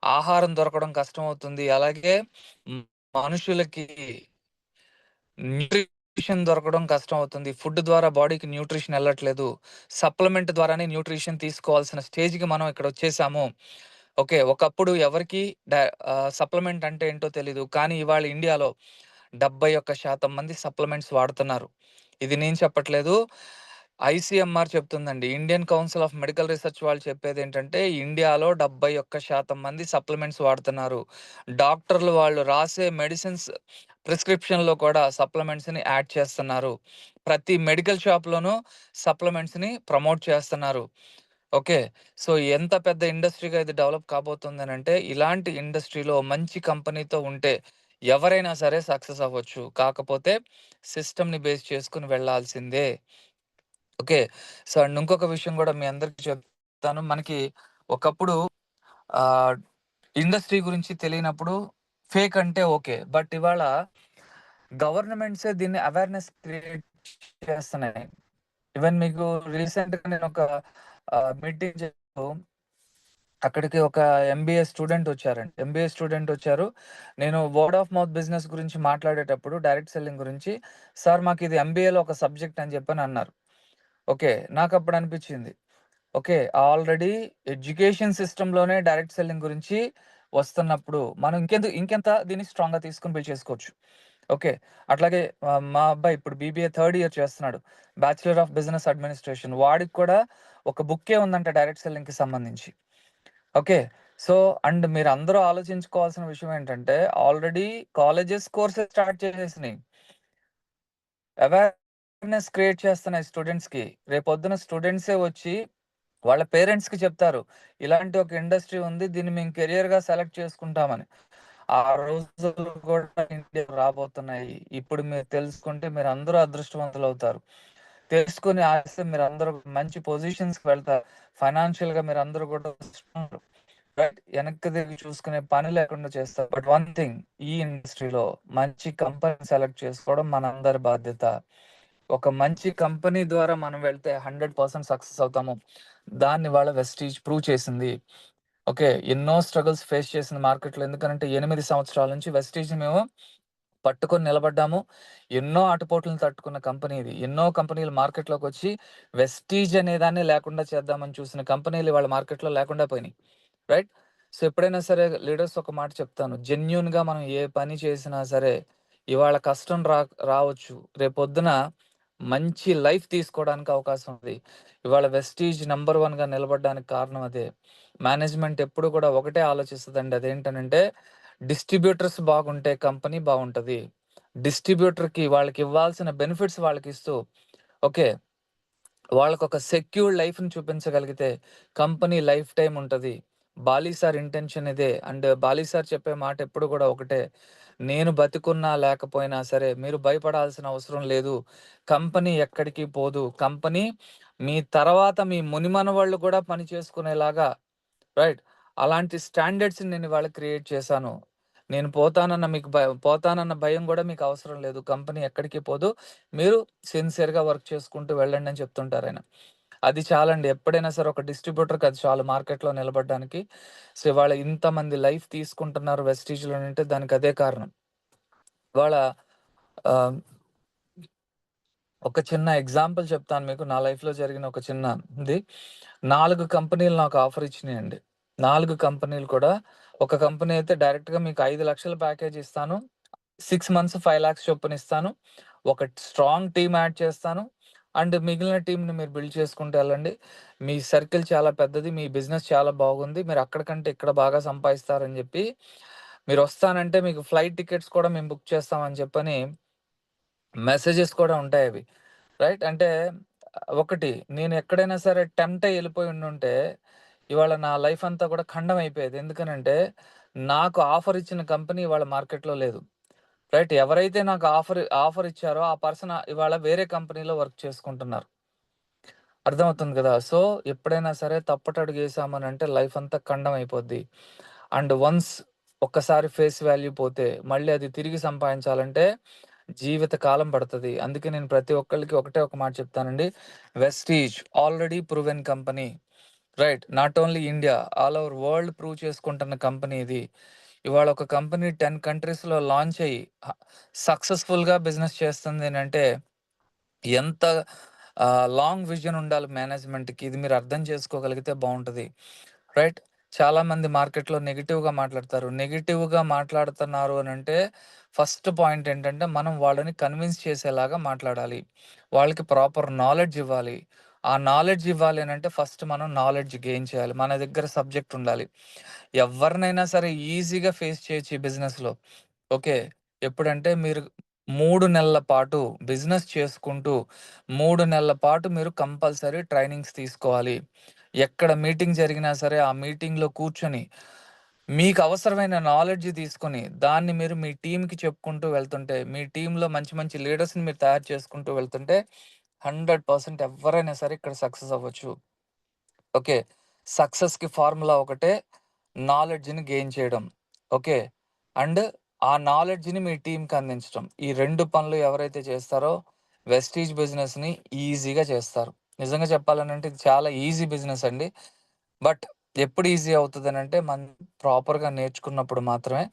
ఆహారం దొరకడం కష్టమవుతుంది. అలాగే హ్మ్, మనుషులకి న్యూట్రిషన్ దొరకడం కష్టమవుతుంది. ఫుడ్ ద్వారా బాడీకి న్యూట్రిషన్ ఎళ్ళట్లేదు. సప్లిమెంట్ ద్వారానే న్యూట్రిషన్ తీసుకోవాల్సిన స్టేజ్‌కి మనం ఇక్కడొచ్చేసాము. ఓకే. ఒకప్పుడు ఎవరికీ సప్లిమెంట్ అంటే ఏంటో తెలీదు. కానీ ఇవాళ ఇండియాలో 71% మంది సప్లిమెంట్స్ వాడుతున్నారు. ఇది నేను చెప్పట్లేదు. ఐసీఎంఆర్ చెప్తుందండి. Indian council of medical research వాళ్ళు చెప్పేదేంటంటే, ఇండియాలో 71% మంది సప్లిమెంట్స్ వాడుతున్నారు. డాక్టర్లు వాళ్ళు రాసే మెడిసిన్స్ ప్రిస్క్రిప్షన్‌లో కూడా సప్లిమెంట్స్‌ని యాడ్ చేస్తున్నారు. ప్రతి మెడికల్ షాప్‌లోనూ సప్లిమెంట్స్‌ని ప్రమోట్ చేస్తున్నారు. ఓకే. సో, ఎంత పెద్ద ఇండస్ట్రీగా ఇది డెవలప్ కాబోతుందనంటే, ఇలాంటి ఇండస్ట్రీలో మంచి కంపెనీతో ఉంటే ఎవరైనా సరే సక్సెస్ అవ్వచ్చు. కాకపోతే సిస్టమ్‌ని బేస్ చేసుకొని వెళ్ళాల్సిందే. ఓకే. సో, అండ్ ఇంకొక విషయం గూడా మీ అందరికి చెప్తాను. మనకి ఒకప్పుడు ఆహ్, ఇండస్ట్రీ గురించి తెలియనప్పుడు ఫేక్ అంటే ఓకే. బట్ ఇవాళ గవర్నమెంట్సే దీన్ని అవేర్‌నెస్ క్రియేట్ చేస్తున్నాయి. ఈవెన్ మీకు రీసెంట్‌గా నేనొక మీటింగ్ అక్కడికి ఒక ఎంబీఏ స్టూడెంట్ వచ్చారండి. ఎంబీఏ స్టూడెంట్ వచ్చారు. నేను వర్డ్ ఆఫ్ మౌత్ బిజినెస్ గురించి మాట్లాడేటప్పుడు డైరెక్ట్ సెల్లింగ్ గురించి, "సార్ మాకిది ఎంబీఏలో ఒక సబ్జెక్ట్" అని చెప్పని అన్నారు. ఓకే. నాకప్పుడు అనిపిచ్చింది. ఓకే. ఆల్రెడీ ఎడ్యుకేషన్ సిస్టమ్‌లోనే డైరెక్ట్ సెల్లింగ్ గురించి వస్తున్నప్పుడు, మనం ఇంకెంత దీన్ని స్ట్రాంగ్‌గా తీసుకొని బిల్డ్ చేసుకోవచ్చు. ఓకే. అట్లాగే మా అబ్బాయి ఇప్పుడు బీబీఏ థర్డ్ ఇయర్ చేస్తున్నాడు. Bachelor of business administration. వాడికి కూడా ఒక బుక్కే ఉందంట డైరెక్ట్ సెల్లింగ్‌కి సంబంధించి. ఓకే. సో, అండ్ మీరందరూ ఆలోచించుకోవాల్సిన విషయం ఏంటంటే, ఆల్రెడీ కాలేజెస్ కోర్సెస్ స్టార్ట్ చేసేసినియి. అవేర్‌నెస్ క్రియేట్ చేస్తున్నాయి స్టూడెంట్స్‌కి. రేపొద్దున స్టూడెంట్సే వచ్చి వాళ్ళ పేరెంట్స్‌కి చెప్తారు. ఇలాంటి ఒక ఇండస్ట్రీ ఉంది. దీన్ని మేము కెరియర్‌గా సెలెక్ట్ చేసుకుంటామని. ఆ రోజులు కూడా ఇండియాకి రాబోతున్నాయి. ఇప్పుడు మీరు తెలుసుకుంటే మీరందరూ అదృష్టవంతులవుతారు. తెలుసుకొని ఆస్తే మీరందరూ మంచి పొజిషన్స్‌కి వెళ్తారు. ఫైనాన్షియల్‌గా మీరందరూ కూడా స్ట్రాంగ్ రైట్. వెనక్కి తిరిగి చూసుకునే పని లేకుండా చేస్తారు. బట్ వన్ థింగ్ ఈ ఇండస్ట్రీలో మంచి కంపెనీ సెలెక్ట్ చేసుకోవడం మనందరి బాధ్యత. ఒక మంచి కంపెనీ ద్వారా మనం వెళ్తే 100% సక్సెస్ అవుతాము. దాన్ని ఇవాళ వెస్టీజ్ ప్రూవ్ చేసింది. ఓకే. ఎన్నో స్ట్రగుల్స్ ఫేస్ చేసింది మార్కెట్‌లో. ఎందుకనంటే 8 సంవత్సరాల నుంచి వెస్టీజ్‌ని మేము పట్టుకొని నిలబడ్డాము. ఎన్నో ఆటుపోట్లను తట్టుకున్న కంపెనీ ఇది. ఎన్నో కంపెనీలు మార్కెట్‌లోకొచ్చి వెస్టీజ్ అనే దాన్నే లేకుండా చేద్దామని చూసిన కంపెనీలు ఇవాళ మార్కెట్‌లో లేకుండా పోయినాయి. రైట్? సో, ఎప్పుడైనా సరే లీడర్స్ ఒక మాట చెప్తాను. జెన్యూన్‌గా మనం ఏ పని చేసినా సరే, ఇవాళ కష్టం రావచ్చు. రేపొద్దున మంచి లైఫ్ తీసుకోవడానికి అవకాశం ఉంది. ఇవాళ వెస్టీజ్ నంబర్ 1గా నిలబడడానికి కారణం అదే. మేనేజ్‌మెంట్ ఎప్పుడు కూడా ఒకటే ఆలోచిస్తదండి. అదేంటనంటే డిస్ట్రిబ్యూటర్స్ బాగుంటే కంపెనీ బావుంటది. డిస్ట్రిబ్యూటర్‌కి వాళ్ళకివ్వాల్సిన బెనిఫిట్స్ వాళ్ళకిస్తూ, ఓకే, వాళ్ళకొక సెక్యూర్డ్ లైఫ్‌ని చూపించగలిగితే కంపెనీ లైఫ్ టైమ్ ఉంటది. బాలీ సార్ ఇంటెన్షన్ ఇదే. అండ్ బాలీ సార్ చెప్పే మాట ఎప్పుడు గూడా ఒకటే. నేను బతికున్నా లేకపోయినా సరే మీరు భయపడాల్సిన అవసరం లేదు. కంపెనీ ఎక్కడికి పోదు. కంపెనీ మీ తర్వాత మీ మునిమనవాళ్ళు కూడా పని చేసుకునేలాగా, రైట్, అలాంటి స్టాండర్డ్స్‌ని నేను ఇవాళ క్రియేట్ చేశాను. నేను పోతానన్న భయం గూడా మీకు అవసరం లేదు. కంపెనీ ఎక్కడికి పోదు. మీరు సిన్సియర్‌గా వర్క్ చేసుకుంటూ వెళ్ళండి అని చెప్తుంటారాయన. అది చాలండి. ఎప్పుడైనా సరే ఒక డిస్ట్రిబ్యూటర్‌కి అది చాలు మార్కెట్‌లో నిలబడడానికి. సో, ఇవాళ ఇంతమంది లైఫ్ తీసుకుంటున్నారు వెస్టీజ్‌లోనంటే దానికి అదే కారణం. ఇవాళ ఆహ్, ఒక చిన్న ఎగ్జాంపుల్ చెప్తాను మీకు. నా లైఫ్‌లో జరిగిన ఒక చిన్నది. 4 కంపెనీలు నాకు ఆఫర్ ఇచ్చినాయండి. 4 కంపెనీలు కూడా, ఒక కంపెనీ అయితే డైరెక్ట్‌గా మీకు 5,00,000 ప్యాకేజ్ ఇస్తాను. 6 మంత్స్ 5,00,000 చొప్పున ఇస్తాను. ఒక స్ట్రాంగ్ టీమ్ యాడ్ చేస్తాను. అండ్ మిగిలిన టీమ్‌ని మీరు బిల్డ్ చేసుకుంటూ ఎళ్ళండి. మీ సర్కిల్ చాలా పెద్దది. మీ బిజినెస్ చాలా బాగుంది. మీరు అక్కడ కంటే ఇక్కడ బాగా సంపాదిస్తారని జెప్పి, మీరొస్తానంటే మీకు ఫ్లైట్ టికెట్స్ కూడా మేము బుక్ చేస్తామని చెప్పని మెసేజెస్ కూడా ఉంటాయవి. రైట్? అంటే ఒకటి, నేను ఎక్కడైనా సరే టెంప్ట్ అయ్యి ఎళ్ళిపోయి ఉండుంటే, ఇవాళ నా లైఫ్ అంతా కూడా ఖండం అయిపోయేది. ఎందుకనంటే, నాకు ఆఫర్ ఇచ్చిన కంపెనీ ఇవాళ మార్కెట్‌లో లేదు. రైట్? ఎవరైతే నాకు ఆఫర్ ఇచ్చారో ఆ పర్సన్ ఇవాళ వేరే కంపెనీలో వర్క్ చేసుకుంటున్నారు. అర్థమవుతుంది గదా! సో, ఎప్పుడైనా సరే తప్పటడుగేసామనంటే లైఫ్ అంతా ఖండం అయిపోద్ది. అండ్ వన్స్ ఒక్కసారి ఫేస్ వాల్యూ పోతే, మళ్ళీ అది తిరిగి సంపాదించాలంటే జీవిత కాలం పడతది. అందుకే నేను ప్రతి ఒక్కళ్ళకి ఒకటే ఒక మాట చెప్తానండి. Vestige already proven company. Right. Not only India, all over world prove చేసుకుంటున్న కంపెనీ ఇది. ఇవాళ ఒక కంపెనీ 10 కంట్రీస్‌లో లాంచ్ అయ్యి సక్సెస్‌ఫుల్‌గా బిజినెస్ చేస్తుందనంటే ఎంత లాంగ్ విజన్ ఉండాలి మేనేజ్మెంట్‌కి. ఇది మీరు అర్థం చేసుకోగలిగితే బావుంటది. రైట్. చాలామంది మార్కెట్‌లో నెగెటివ్‌గా మాట్లాడతారు. నెగెటివ్‌గా మాట్లాడుతున్నారు అనంటే ఫస్ట్ పాయింట్ ఏంటంటే మనం వాళ్ళని కన్విన్స్ చేసేలాగా మాట్లాడాలి. వాళ్ళకి ప్రాపర్ నాలెడ్జ్ ఇవ్వాలి. ఆ నాలెడ్జ్ ఇవ్వాలి అనంటే ఫస్ట్ మనం నాలెడ్జ్ గెయిన్ చేయాలి. మన దగ్గర సబ్జెక్ట్ ఉండాలి. ఎవరినైనా సరే ఈజీగా ఫేస్ చేయొచ్చు ఈ బిజినెస్‌లో. ఓకే. ఎప్పుడంటే మీరు 3 నెలల పాటు బిజినెస్ చేసుకుంటూ 3 నెలల పాటు మీరు కంపల్సరీ ట్రైనింగ్స్ తీసుకోవాలి. ఎక్కడ మీటింగ్ జరిగినా సరే ఆ మీటింగ్‌లో కూర్చొని మీకు అవసరమైన నాలెడ్జ్ తీసుకొని దాన్ని మీరు మీ టీమ్‌కి చెప్పుకుంటూ వెళ్తుంటే, మీ టీమ్‌లో మంచి మంచి లీడర్స్‌ని మీరు తయారు చేసుకుంటూ వెళ్తుంటే 100% ఎవ్వరైనా సరే ఇక్కడ సక్సెస్ అవ్వచ్చు. ఓకే. సక్సెస్‌కి ఫార్ములా ఒకటే, నాలెడ్జ్‌ని గెయిన్ చేయడం. ఓకే. అండ్ ఆ నాలెడ్జ్‌ని మీ టీమ్‌కి అందించటం. ఈ 2 పనులు ఎవరైతే చేస్తారో వెస్టీజ్ బిజినెస్‌ని ఈజీగా చేస్తారు. నిజంగా చెప్పాలనంటే ఇది చాలా ఈజీ బిజినెస్ అండి. బట్ ఎప్పుడు ఈజీ అవుతదనంటే మనం ప్రాపర్‌గా నేర్చుకున్నప్పుడు మాత్రమే.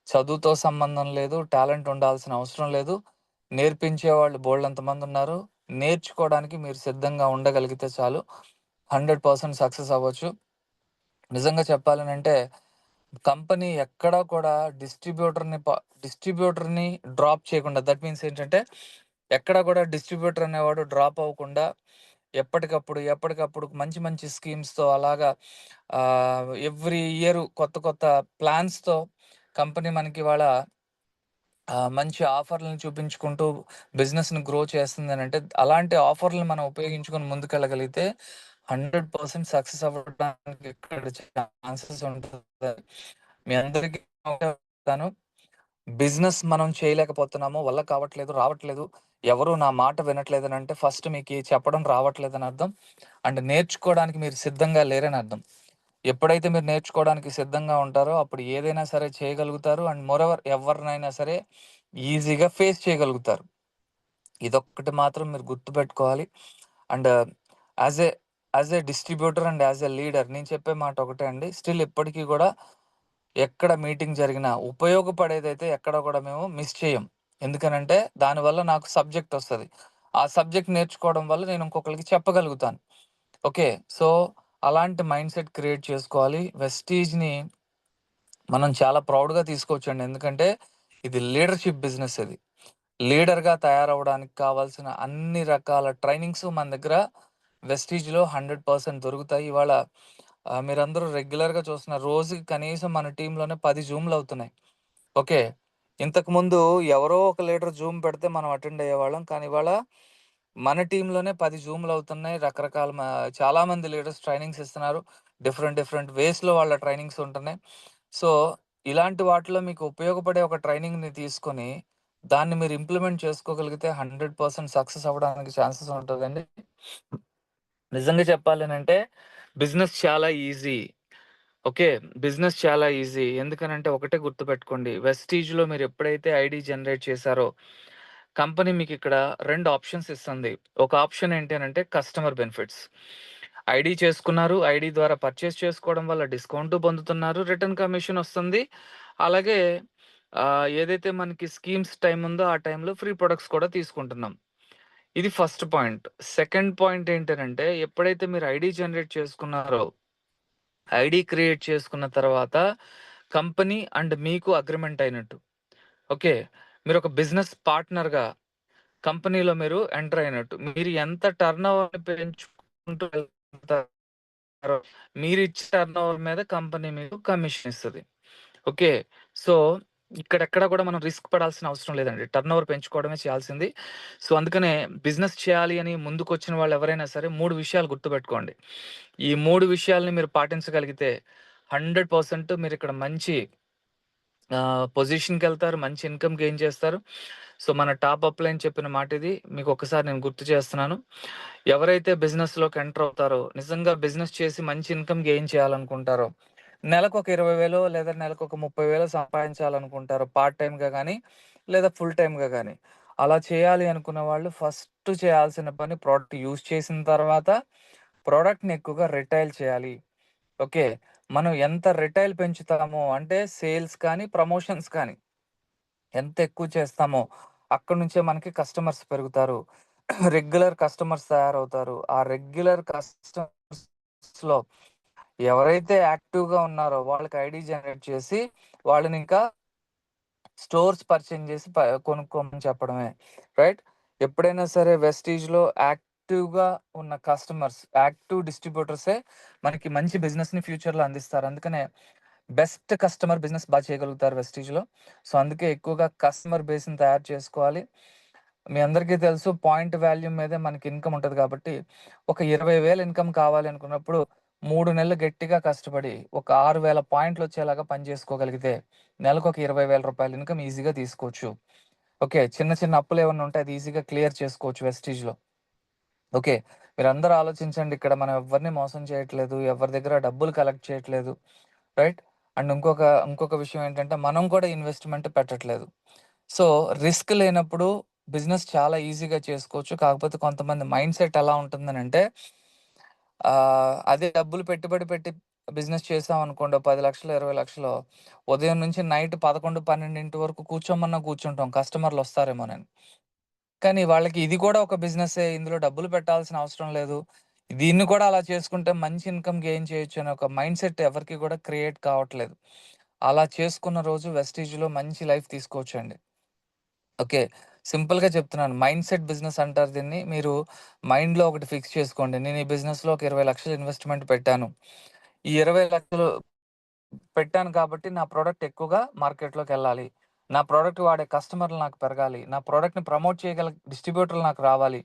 చదువుతో సంబంధం లేదు. టాలెంట్ ఉండాల్సిన అవసరం లేదు. నేర్పించేవాళ్ళు బోలెడంత మందున్నారు. నేర్చుకోవడానికి మీరు సిద్ధంగా ఉండగలిగితే చాలు. 100% సక్సెస్ అవ్వచ్చు. నిజంగా చెప్పాలనంటే కంపెనీ ఎక్కడా కూడా డిస్ట్రిబ్యూటర్‌ని డ్రాప్ చేయకుండా, దట్ మీన్స్ ఏంటంటే ఎక్కడా కూడా డిస్ట్రిబ్యూటర్ అనేవాడు డ్రాప్ అవ్వకుండా ఎప్పటికప్పుడు మంచి మంచి స్కీమ్స్‌తో అలాగా ఎవ్రీ ఇయర్ కొత్త కొత్త ప్లాన్స్‌తో కంపెనీ మనకి ఇవాళ మంచి ఆఫర్‌లను చూపించుకుంటూ బిజినెస్‌ని గ్రో చేస్తుందనంటే, అలాంటి ఆఫర్‌లను మనం ఉపయోగించుకొని ముందుకెళ్ళగలిగితే 100% సక్సెస్ అవ్వడానికి ఇక్కడ ఛాన్సెస్ ఉంటది. మీ అందరికీ ఒకటే చెప్తాను. బిజినెస్ మనం చేయలేకపోతున్నాము, వల్ల కావట్లేదు, రావట్లేదు, ఎవరు నా మాట వినట్లేదనంటే ఫస్ట్ మీకీ చెప్పడం రావట్లేదని అర్థం. అండ్ నేర్చుకోవడానికి మీరు సిద్ధంగా లేరని అర్థం. ఎప్పుడైతే మీరు నేర్చుకోవడానికి సిద్ధంగా ఉంటారో అప్పుడు ఏదైనా సరే చేయగలుగుతారు. అండ్ మోరోవర్ ఎవరినైనా సరే ఈజీగా ఫేస్ చేయగలుగుతారు. ఇదొక్కటి మాత్రం మీరు గుర్తుపెట్టుకోవాలి. And as a distributor and as a leader నేను చెప్పే మాట ఒకటే అండి. స్టిల్ ఇప్పటికి గూడా ఎక్కడ మీటింగ్ జరిగినా ఉపయోగపడేదైతే ఎక్కడ కూడా మేము మిస్ చేయం. ఎందుకనంటే దానివల్ల నాకు సబ్జెక్ట్ వస్తది. ఆ సబ్జెక్ట్ నేర్చుకోవడం వల్ల నేను ఇంకొకళ్ళకి చెప్పగలుగుతాను. ఓకే. సో, అలాంటి మైండ్‌సెట్ క్రియేట్ చేసుకోవాలి. వెస్టీజ్‌ని మనం చాలా ప్రౌడ్‌గా తీసుకోవచ్చండి. ఎందుకంటే ఇది లీడర్‌షిప్ బిజినెస్ ఇది. లీడర్‌గా తయారవ్వడానికి కావాల్సిన అన్ని రకాల ట్రైనింగ్స్ మన దగ్గర వెస్టీజ్‌లో 100% దొరుకుతాయి. ఇవాళ మీరందరూ రెగ్యులర్‌గా చూస్తున్నారు. రోజుకి కనీసం మన టీమ్‌లోనే 10 జూమ్‌లవుతున్నాయి. ఓకే. ఇంతకుముందు ఎవరో ఒక లీడర్ జూమ్ పెడితే మనం అటెండ్ అయ్యేవాళ్ళం. కానీ ఇవాళ మన టీమ్‌లోనే 10 జూమ్‌లవుతున్నాయి. రకరకాల చాలా మంది లీడర్స్ ట్రైనింగ్స్ ఇస్తున్నారు. డిఫరెంట్ వేస్‌లో వాళ్ళ ట్రైనింగ్స్ ఉంటున్నాయి. సో, ఇలాంటి వాటిలో మీకు ఉపయోగపడే ఒక ట్రైనింగ్‌ని తీసుకొని, దాన్ని మీరు ఇంప్లిమెంట్ చేసుకోగలిగితే 100% సక్సెస్ అవ్వడానికి ఛాన్సెస్ ఉంటదండి. నిజంగా చెప్పాలనంటే బిజినెస్ చాలా ఈజీ. ఓకే. బిజినెస్ చాలా ఈజీ. ఎందుకనంటే ఒకటే గుర్తుపెట్టుకోండి. వెస్టీజ్‌లో మీరెప్పుడైతే ఐడీ జనరేట్ చేశారో, కంపెనీ మీకిక్కడ 2 ఆప్షన్స్ ఇస్తుంది. ఒక ఆప్షన్ ఏంటి అనంటే కస్టమర్ బెనిఫిట్స్. ఐడీ చేసుకున్నారు. ఐడీ ద్వారా పర్చేస్ చేసుకోవడం వల్ల డిస్కౌంటు పొందుతున్నారు. రిటర్న్ కమిషన్ ఒస్తుంది. అలాగే ఏదైతే మనకి స్కీమ్స్ టైమ్ ఉందో ఆ టైంలో ఫ్రీ ప్రొడక్ట్స్ కూడా తీసుకుంటున్నాం. ఇది ఫస్ట్ పాయింట్. సెకండ్ పాయింట్ ఏంటనంటే ఎప్పుడైతే మీరు ఐడీ జనరేట్ చేసుకున్నారో, ఐడీ క్రియేట్ చేసుకున్న తర్వాత కంపెనీ అండ్ మీకు అగ్రీమెంట్ అయినట్టు. ఓకే. మీరొక బిజినెస్ పార్ట్నర్‌గా కంపెనీలో మీరు ఎంటర్ అయినట్టు. మీరు ఎంత టర్నోవర్‌ని పెంచుకుంటూ వెళ్తారో, మీరిచ్చే టర్నోవర్ మీద కంపెనీ మీకు కమిషన్ ఇస్తది. ఓకే. సో, ఇక్కడెక్కడ కూడా మనం రిస్క్ పడాల్సిన అవసరం లేదండి. టర్నోవర్ పెంచుకోవడమే చేయాల్సింది. సో, అందుకనే బిజినెస్ చేయాలి అని ముందుకొచ్చిన వాళ్ళెవరైనా సరే 3 విషయాలు గుర్తుపెట్టుకోండి. ఈ 3 విషయాల్ని మీరు పాటించగలిగితే 100% మీరిక్కడ మంచి పొజిషన్‌కెళ్తారు. మంచి ఇన్‌కమ్ గెయిన్ చేస్తారు. సో, మన టాప్ అప్‌లైన్ చెప్పిన మాటిది. మీకొక్కసారి నేను గుర్తు చేస్తున్నాను. ఎవరైతే బిజినెస్‌లోకి ఎంటర్ అవుతారో, నిజంగా బిజినెస్ చేసి మంచి ఇన్‌కమ్ గెయిన్ చేయాలనుకుంటారో, నెలకొక 20,000 లేదా నెలకొక 30,000 సంపాదించాలనుకుంటారో పార్ట్ టైమ్‌గా గానీ, లేదా ఫుల్ టైమ్‌గా గానీ. అలా చేయాలి అనుకున్న వాళ్ళు ఫస్ట్ చేయాల్సిన పని ప్రొడక్ట్ యూజ్ చేసిన తర్వాత, ప్రొడక్ట్‌ని ఎక్కువగా రిటైల్ చేయాలి. ఓకే. మనం ఎంత రిటైల్ పెంచుతామో అంటే సేల్స్ కానీ, ప్రమోషన్స్ కానీ ఎంత ఎక్కువ చేస్తామో అక్కడి నుంచే మనకి కస్టమర్స్ పెరుగుతారు. రెగ్యులర్ కస్టమర్స్ తయారవుతారు. ఆ రెగ్యులర్ కస్టమర్స్‌లో ఎవరైతే యాక్టివ్‌గా ఉన్నారో వాళ్ళకి ఐడీ జనరేట్ చేసి వాళ్ళనింకా స్టోర్స్ పరిచయం చేసి కొనుక్కోమని చెప్పడమే. రైట్? ఎప్పుడైనా సరే వెస్టీజ్‌లో యాక్టివ్‌గా ఉన్న కస్టమర్స్, యాక్టివ్ డిస్ట్రిబ్యూటర్సే మనకి మంచి బిజినెస్‌ని ఫ్యూచర్‌లో అందిస్తారు. అందుకనే బెస్ట్ కస్టమర్ బిజినెస్ చేయగలుగుతారు వెస్టీజ్‌లో. సో, అందుకే ఎక్కువగా కస్టమర్ బేస్‌ని తయారు చేసుకోవాలి. మీ అందరికీ తెలుసు పాయింట్ వాల్యూ మీదే మనకి ఇన్‌కమ్ ఉంటది కాబట్టి, ఒక 20,000 ఇన్‌కమ్ కావాలి అనుకున్నప్పుడు 3 నెలలు గట్టిగా కష్టపడి ఒక 6,000 పాయింట్లొచ్చేలాగా పని చేసుకోగలిగితే నెలకొక రూ. 20,000 ఇన్‌కమ్ ఈజీగా తీసుకోవచ్చు. ఓకే. చిన్న చిన్న అప్పులేమన్నా ఉంటే అది ఈజీగా క్లియర్ చేసుకోవచ్చు వెస్టీజ్‌లో. ఓకే. మీరందరూ ఆలోచించండి. ఇక్కడ మనం ఎవ్వరిని మోసం చేయట్లేదు. ఎవరి దగ్గర డబ్బులు కలెక్ట్ చేయట్లేదు. రైట్? అండ్ ఇంకొక విషయం ఏంటంటే మనం కూడా ఇన్వెస్ట్‌మెంట్ పెట్టట్లేదు. సో, రిస్క్ లేనప్పుడు బిజినెస్ చాలా ఈజీగా చేసుకోవచ్చు. కాకపోతే కొంతమంది మైండ్‌సెట్ ఎలా ఉంటుందనంటే అదే డబ్బులు పెట్టుబడి పెట్టి బిజినెస్ చేసామనుకోండి ఓ 10,00,000, 20,00,000 ఉదయం నుంచి నైట్ 11, 12 వరకు కూర్చోమన్నా కూర్చుంటాం కస్టమర్‌లొస్తారేమోనని. కానీ వాళ్ళకి ఇది కూడా ఒక బిజినెస్సే. ఇందులో డబ్బులు పెట్టాల్సిన అవసరం లేదు. దీన్ని కూడా అలా చేసుకుంటే మంచి ఇన్‌కమ్ గెయిన్ చేయొచ్చు అనే ఒక మైండ్‌సెట్ ఎవరికీ కూడా క్రియేట్ కావట్లేదు. అలా చేసుకున్న రోజు వెస్టీజ్‌లో మంచి లైఫ్ తీసుకోవచ్చండి. ఓకే. సింపుల్‌గా చెప్తున్నాను. మైండ్‌సెట్ బిజినెస్ అంటారు దీన్ని. మీరు మైండ్‌లో ఒకటి ఫిక్స్ చేసుకోండి. నేను ఈ బిజినెస్‌లో ఒక 20,00,000 ఇన్వెస్ట్‌మెంట్ పెట్టాను. ఈ 20,00,000 పెట్టాను కాబట్టి నా ప్రొడక్ట్ ఎక్కువగా మార్కెట్‌లోకెళ్ళాలి. నా ప్రొడక్ట్ వాడే కస్టమర్‌లు నాకు పెరగాలి. నా ప్రొడక్ట్‌ని ప్రమోట్ చేయగల డిస్ట్రిబ్యూటర్లు నాకు రావాలి.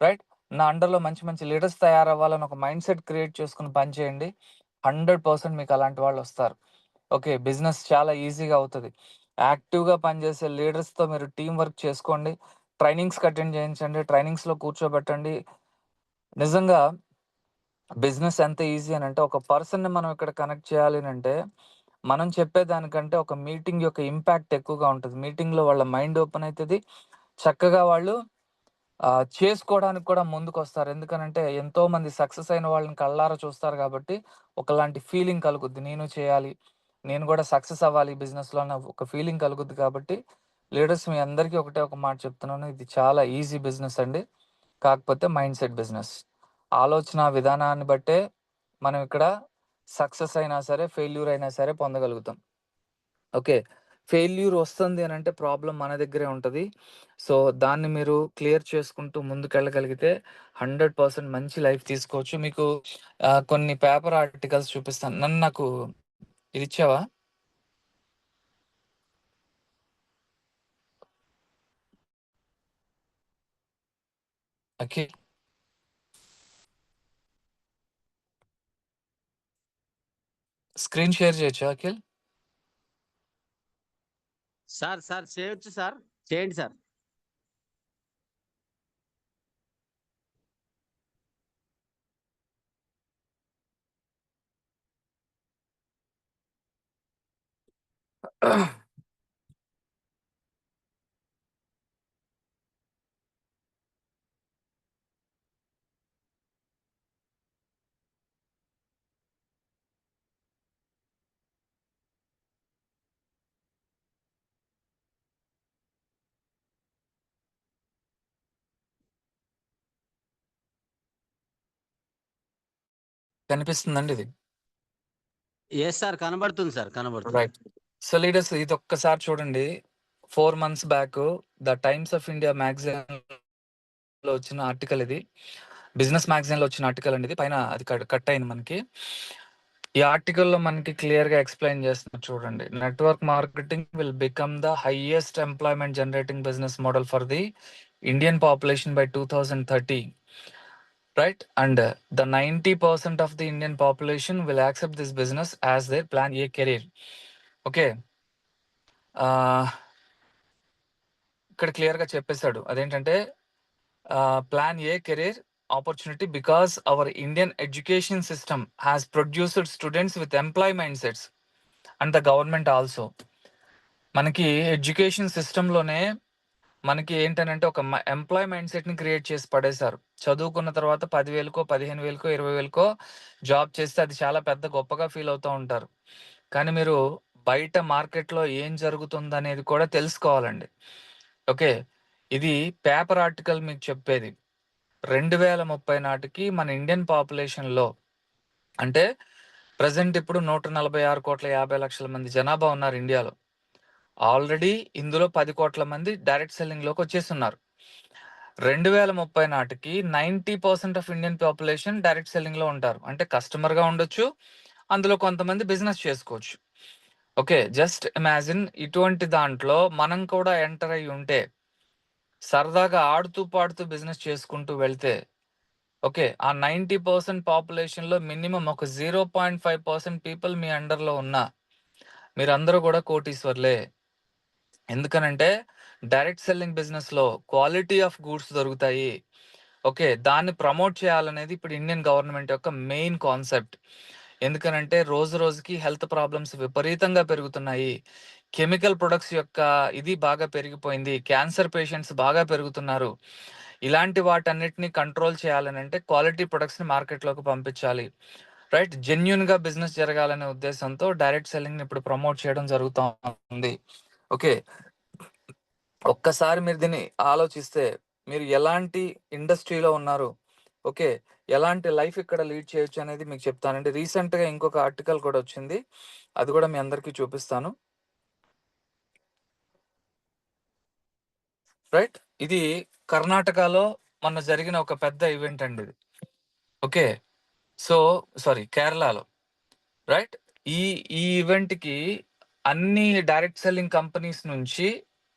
రైట్? నా అండర్‌లో మంచి మంచి లీడర్స్ తయారవ్వాలని ఒక మైండ్‌సెట్ క్రియేట్ చేసుకొని పని చేయండి. 100% మీకు అలాంటి వాళ్ళొస్తారు. ఓకే. బిజినెస్ చాలా ఈజీగా అవుతది. యాక్టివ్‌గా పనిచేసే లీడర్స్‌తో మీరు టీమ్ వర్క్ చేసుకోండి. ట్రైనింగ్స్‌కి అటెండ్ చేయించండి. ట్రైనింగ్స్‌లో కూర్చోబెట్టండి. నిజంగా బిజినెస్ ఎంత ఈజీ అనంటే ఒక పర్సన్‌ని మనం ఇక్కడ కనెక్ట్ చేయాలి అనంటే, మనం చెప్పేదానికంటే ఒక మీటింగ్ యొక్క ఇంపాక్ట్ ఎక్కువగా ఉంటది. మీటింగ్‌లో వాళ్ళ మైండ్ ఓపెన్ అయితది. చక్కగా వాళ్ళు చేసుకోవడానికి కూడా ముందుకొస్తారు. ఎందుకనంటే ఎంతోమంది సక్సెస్ అయిన వాళ్ళని కళ్ళారా చూస్తారు గాబట్టి, ఒకలాంటి ఫీలింగ్ కలుగుద్ది. నేను చేయాలి, నేను గూడా సక్సెస్ అవ్వాలి బిజినెస్‌లో అన్న ఒక ఫీలింగ్ కలుగుద్ది కాబట్టి, లీడర్స్ మీ అందరికీ ఒకటే ఒక మాట చెప్తున్నాను, ఇది చాలా ఈజీ బిజినెస్ అండి. కాకపోతే మైండ్ సెట్ బిజినెస్. ఆలోచన విధానాన్ని బట్టే మనం ఇక్కడ సక్సెస్ అయినా సరే, ఫెయిల్యూర్ అయినా సరే పొందగలుగుతాం. ఓకే. ఫెయిల్యూర్ వస్తుంది అనంటే ప్రాబ్లమ్ మన దగ్గరే ఉంటది. సో, దాన్ని మీరు క్లియర్ చేసుకుంటూ ముందుకెళ్ళగలిగితే 100% మంచి లైఫ్ తీసుకోవచ్చు. మీకు కొన్ని పేపర్ ఆర్టికల్స్ చూపిస్తాను. నాకు ఇదిచ్చావా? అఖిల్. స్క్రీన్ షేర్ చేయొచ్చా అఖిల్? సార్ చేయొచ్చు సార్, చేయండి సార్. కనిపిస్తుందండి ఇది? ఎస్ సార్, కనబడుతుంది సార్, కనబడుతుంది. రైట్. సో లీడర్స్ ఇది ఒక్కసారి చూడండి. 4 months back the Times of India మ్యాగజైన్‌లో వచ్చిన ఆర్టికల్ ఇది. బిజినెస్ మ్యాగజైన్‌లో వచ్చిన ఆర్టికల్ అండి ఇది. పైన అది కట్ అయింది మనకి. ఈ ఆర్టికల్‌లో మనకి క్లియర్‌గా ఎక్స్‌ప్లెయిన్ చేస్తున్నారు చూడండి. Network marketing will become the highest employment generating business model for the Indian population by 2030. Right? And the 90% of the Indian population will accept this business as their plan A career. Okay. ఇక్కడ క్లియర్‌గా చెప్పేసాడు. అదేంటంటే plan A career opportunity because our Indian education system has produced students with employ mind sets and the government also. మనకి education సిస్టంలోనే మనకి ఏంటనంటే ఒక employee mind సెట్‌ని క్రియేట్ చేసి పడేశారు. చదువుకున్న తర్వాత 10,000కో, 15,000కో, 20,000కో జాబ్ చేస్తే అది చాలా పెద్ద గొప్పగా ఫీల్ అవుతూ ఉంటారు. కానీ మీరు బయట మార్కెట్‌లో ఏం జరుగుతుందనేది కూడా తెలుసుకోవాలండి. ఓకే. ఇది పేపర్ ఆర్టికల్ మీకు చెప్పేది. 2030 నాటికి మన ఇండియన్ పాపులేషన్‌లో అంటే ప్రెజెంట్ ఇప్పుడు 146,50,00,000 మంది జనాభా ఉన్నారు ఇండియాలో. ఆల్రెడీ ఇందులో 10,00,00,000 మంది డైరెక్ట్ సెల్లింగ్‌లోకి వచ్చేసున్నారు. 2030 నాటికి 90% ఆఫ్ ఇండియన్ పాపులేషన్ డైరెక్ట్ సెల్లింగ్‌లో ఉంటారు. అంటే కస్టమర్‌గా ఉండొచ్చు. అందులో కొంతమంది బిజినెస్ చేసుకోవచ్చు. ఓకే. జస్ట్ ఇమాజిన్ ఇటువంటి దాంట్లో మనం కూడా ఎంటర్ అయ్యి ఉంటే, సరదాగా ఆడుతూ పాడుతూ బిజినెస్ చేసుకుంటూ వెళ్తే, ఓకే. ఆ 90% పాపులేషన్‌లో మినిమమ్ ఒక 0.5% పీపుల్ మీ అండర్‌లో ఉన్నా, మీరందరూ కూడా కోటీశ్వర్లే. ఎందుకనంటే డైరెక్ట్ సెల్లింగ్ బిజినెస్‌లో క్వాలిటీ ఆఫ్ గూడ్స్ దొరుకుతాయి. ఓకే. దాన్ని ప్రమోట్ చేయాలనేది ఇప్పుడు ఇండియన్ గవర్నమెంట్ యొక్క మెయిన్ కాన్సెప్ట్. ఎందుకనంటే రోజు రోజుకి హెల్త్ ప్రాబ్లమ్స్ విపరీతంగా పెరుగుతున్నాయి. కెమికల్ ప్రొడక్ట్స్ యొక్క ఇది బాగా పెరిగిపోయింది. క్యాన్సర్ పేషెంట్స్ బాగా పెరుగుతున్నారు. ఇలాంటి వాటన్నిటిని కంట్రోల్ చేయాలనంటే క్వాలిటీ ప్రొడక్ట్స్‌ని మార్కెట్‌లోకి పంపించాలి. రైట్? జెన్యూన్‌గా బిజినెస్ జరగాలనే ఉద్దేశంతో డైరెక్ట్ సెల్లింగ్‌ని ఇప్పుడు ప్రమోట్ చేయడం జరుగుతా ఉంది. ఓకే. ఒక్కసారి మీరు దీన్ని ఆలోచిస్తే మీరు ఎలాంటి ఇండస్ట్రీలో ఉన్నారు, ఓకే, ఎలాంటి లైఫ్ ఇక్కడ లీడ్ చేయొచ్చు అనేది మీకు చెప్తానండి. రీసెంట్‌గా ఇంకొక ఆర్టికల్ కూడా వచ్చింది. అది కూడా మీ అందరికీ చూపిస్తాను. రైట్? ఇది కర్ణాటకలో మొన్న జరిగిన ఒక పెద్ద ఈవెంట్ అండి ఇది. ఓకే. సో సారీ కేరళలో. రైట్? ఈ ఈ ఈవెంట్‌కి అన్ని డైరెక్ట్ సెల్లింగ్ కంపెనీస్ నుంచి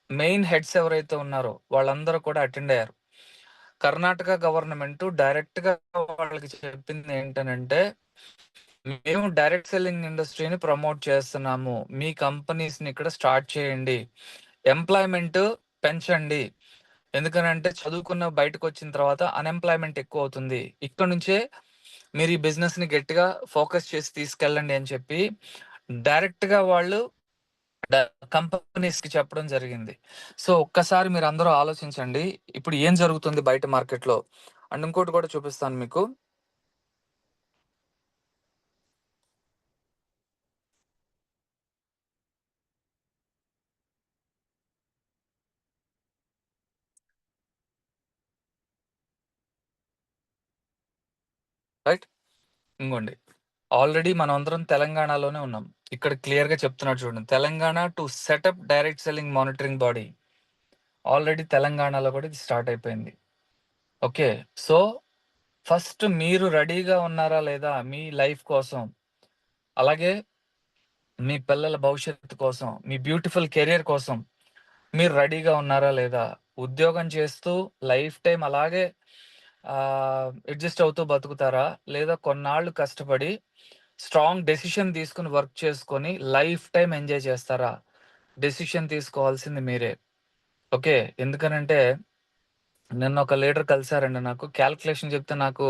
మెయిన్ హెడ్స్ ఎవరైతే ఉన్నారో వాళ్ళందరూ కూడా అటెండ్ అయ్యారు. కర్ణాటక గవర్నమెంట్ డైరెక్ట్‌గా వాళ్ళకి చెప్పింది ఏంటనంటే, మేము డైరెక్ట్ సెల్లింగ్ ఇండస్ట్రీని ప్రమోట్ చేస్తున్నాము. మీ కంపెనీస్‌ని ఇక్కడ స్టార్ట్ చేయండి. ఎంప్లాయ్‌మెంట్ పెంచండి. ఎందుకనంటే చదువుకున్న బయటకొచ్చిన తర్వాత అన్‌ఎంప్లాయ్‌మెంట్ ఎక్కువవుతుంది. ఇక్కడ నుంచే మీరు ఈ బిజినెస్‌ని గట్టిగా ఫోకస్ చేసి తీసుకెళ్ళండి అని చెప్పి డైరెక్ట్‌గా వాళ్ళు డ కంపెనీస్‌కి చెప్పడం జరిగింది. సో, ఒక్కసారి మీరందరూ ఆలోచించండి. ఇప్పుడు ఏం జరుగుతుంది బయట మార్కెట్‌లో? అండ్ ఇంకోటి కూడా చూపిస్తాను మీకు. రైట్. ఇంకోండి, ఆల్రెడీ మనం అందరం తెలంగాణలోనే ఉన్నాం. ఇక్కడ క్లియర్ గా చెప్తున్నాడు చూడండి, Telangana to set up direct selling monitoring body. Already తెలంగాణలో కూడా ఇది స్టార్ట్ అయిపోయింది. ఓకే, సో ఫస్ట్ మీరు రెడీగా ఉన్నారా లేదా మీ లైఫ్ కోసం, అలాగే మీ పిల్లల భవిష్యత్తు కోసం, మీ బ్యూటిఫుల్ కెరియర్ కోసం మీరు రెడీగా ఉన్నారా లేదా? ఉద్యోగం చేస్తూ లైఫ్ టైం అలాగే అడ్జస్ట్ అవుతూ బతుకుతారా, లేదా కొన్నాళ్ళు కష్టపడి స్ట్రాంగ్ డెసిషన్ తీసుకుని వర్క్ చేసుకొని లైఫ్ టైం ఎంజాయ్ చేస్తారా? డెసిషన్ తీసుకోవాల్సింది మీరే. ఓకే, ఎందుకనంటే నిన్న ఒక లీడర్ కలిసారండి, నాకు క్యాల్కులేషన్ చెప్తే నాకు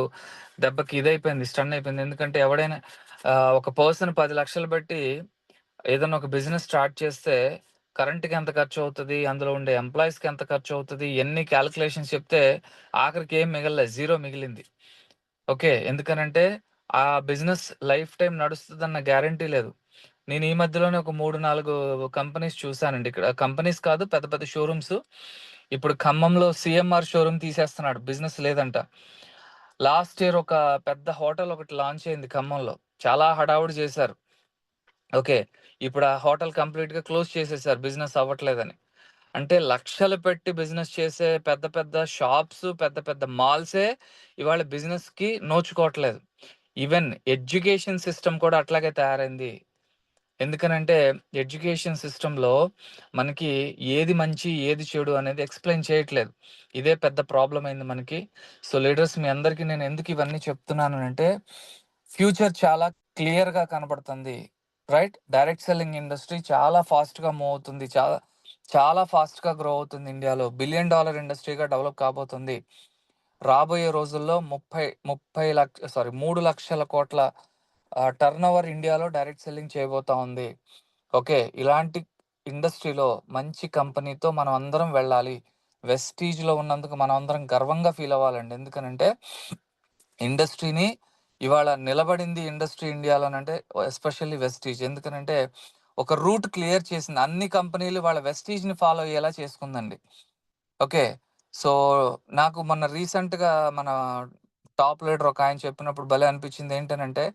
దెబ్బకి ఇదైపోయింది, స్టన్ అయిపోయింది. ఎందుకంటే ఎవడైనా ఒక పర్సన్ 10 లక్షలు పెట్టి ఏదైనా ఒక బిజినెస్ స్టార్ట్ చేస్తే కరెంట్‌కి ఎంత ఖర్చు అవుతది, అందులో ఉండే ఎంప్లాయీస్‌కి ఎంత ఖర్చు అవుతది, ఎన్ని క్యాలిక్యులేషన్స్ చెప్తే ఆఖరికి ఏం మిగలలేదు, జీరో మిగిలింది. ఓకే, ఎందుకనంటే ఆ బిజినెస్ లైఫ్ టైం నడుస్తదన్న గ్యారంటీ లేదు. నేను ఈ మధ్యలోనే ఒక 3, 4 కంపెనీస్ చూసానండి. ఇక్కడ కంపెనీస్ కాదు, పెద్ద పెద్ద షోరూమ్స్. ఇప్పుడు ఖమ్మంలో సీఎంఆర్ షోరూమ్ తీసేస్తున్నాడు, బిజినెస్ లేదంట. లాస్ట్ ఇయర్ ఒక పెద్ద హోటల్ ఒకటి లాంచ్ అయింది ఖమ్మంలో, చాలా హడావుడి చేశారు. ఓకే, ఇప్పుడు ఆ హోటల్ కంప్లీట్‌గా క్లోజ్ చేసేసారు, బిజినెస్ అవ్వట్లేదని. అంటే లక్షలు పెట్టి బిజినెస్ చేసే పెద్ద పెద్ద షాప్స్, పెద్ద పెద్ద మాల్సే ఇవాళ బిజినెస్‌కి నోచుకోవట్లేదు. ఈవెన్ ఎడ్యుకేషన్ సిస్టమ్ కూడా అట్లాగే తయారైంది. ఎందుకనంటే ఎడ్యుకేషన్ సిస్టమ్‌లో మనకి ఏది మంచి, ఏది చెడు అనేది ఎక్స్‌ప్లెయిన్ చేయట్లేదు. ఇదే పెద్ద ప్రాబ్లమ్ అయింది మనకి. సో లీడర్స్, మీ అందరికీ నేను ఎందుకు ఇవన్నీ చెప్తున్నానంటే, ఫ్యూచర్ చాలా క్లియర్‌గా కనపడుతుంది. రైట్? డైరెక్ట్ సెల్లింగ్ ఇండస్ట్రీ చాలా ఫాస్ట్‌గా మూవ్ అవుతుంది. చాలా చాలా ఫాస్ట్‌గా గ్రో అవుతుంది ఇండియాలో. $1 బిలియన్ ఇండస్ట్రీగా డెవలప్ కాబోతుంది. రాబోయే రోజుల్లో 3 లక్షల కోట్ల టర్నోవర్ ఇండియాలో డైరెక్ట్ సెల్లింగ్ చేయబోతా ఉంది. ఓకే, ఇలాంటి ఇండస్ట్రీలో మంచి కంపెనీతో మనం అందరం వెళ్ళాలి. వెస్టీజ్‌లో ఉన్నందుకు మనం అందరం గర్వంగా ఫీల్ అవ్వాలండి. ఎందుకనంటే ఇండస్ట్రీని ఇవాళ నిలబడింది ఇండస్ట్రీ ఇండియాలోనంటే ఎస్పెషల్లీ వెస్టీజ్. ఎందుకనంటే ఒక రూట్ క్లియర్ చేసింది. అన్ని కంపెనీలు వాళ్ళ వెస్టీజ్‌ని ఫాలో అయ్యేలా చేసుకుందండి. ఓకే, సో నాకు మొన్న రీసెంట్‌గా మన టాప్ లీడర్ ఒక ఆయన చెప్పినప్పుడు భలే అనిపించింది. ఏంటనంటే,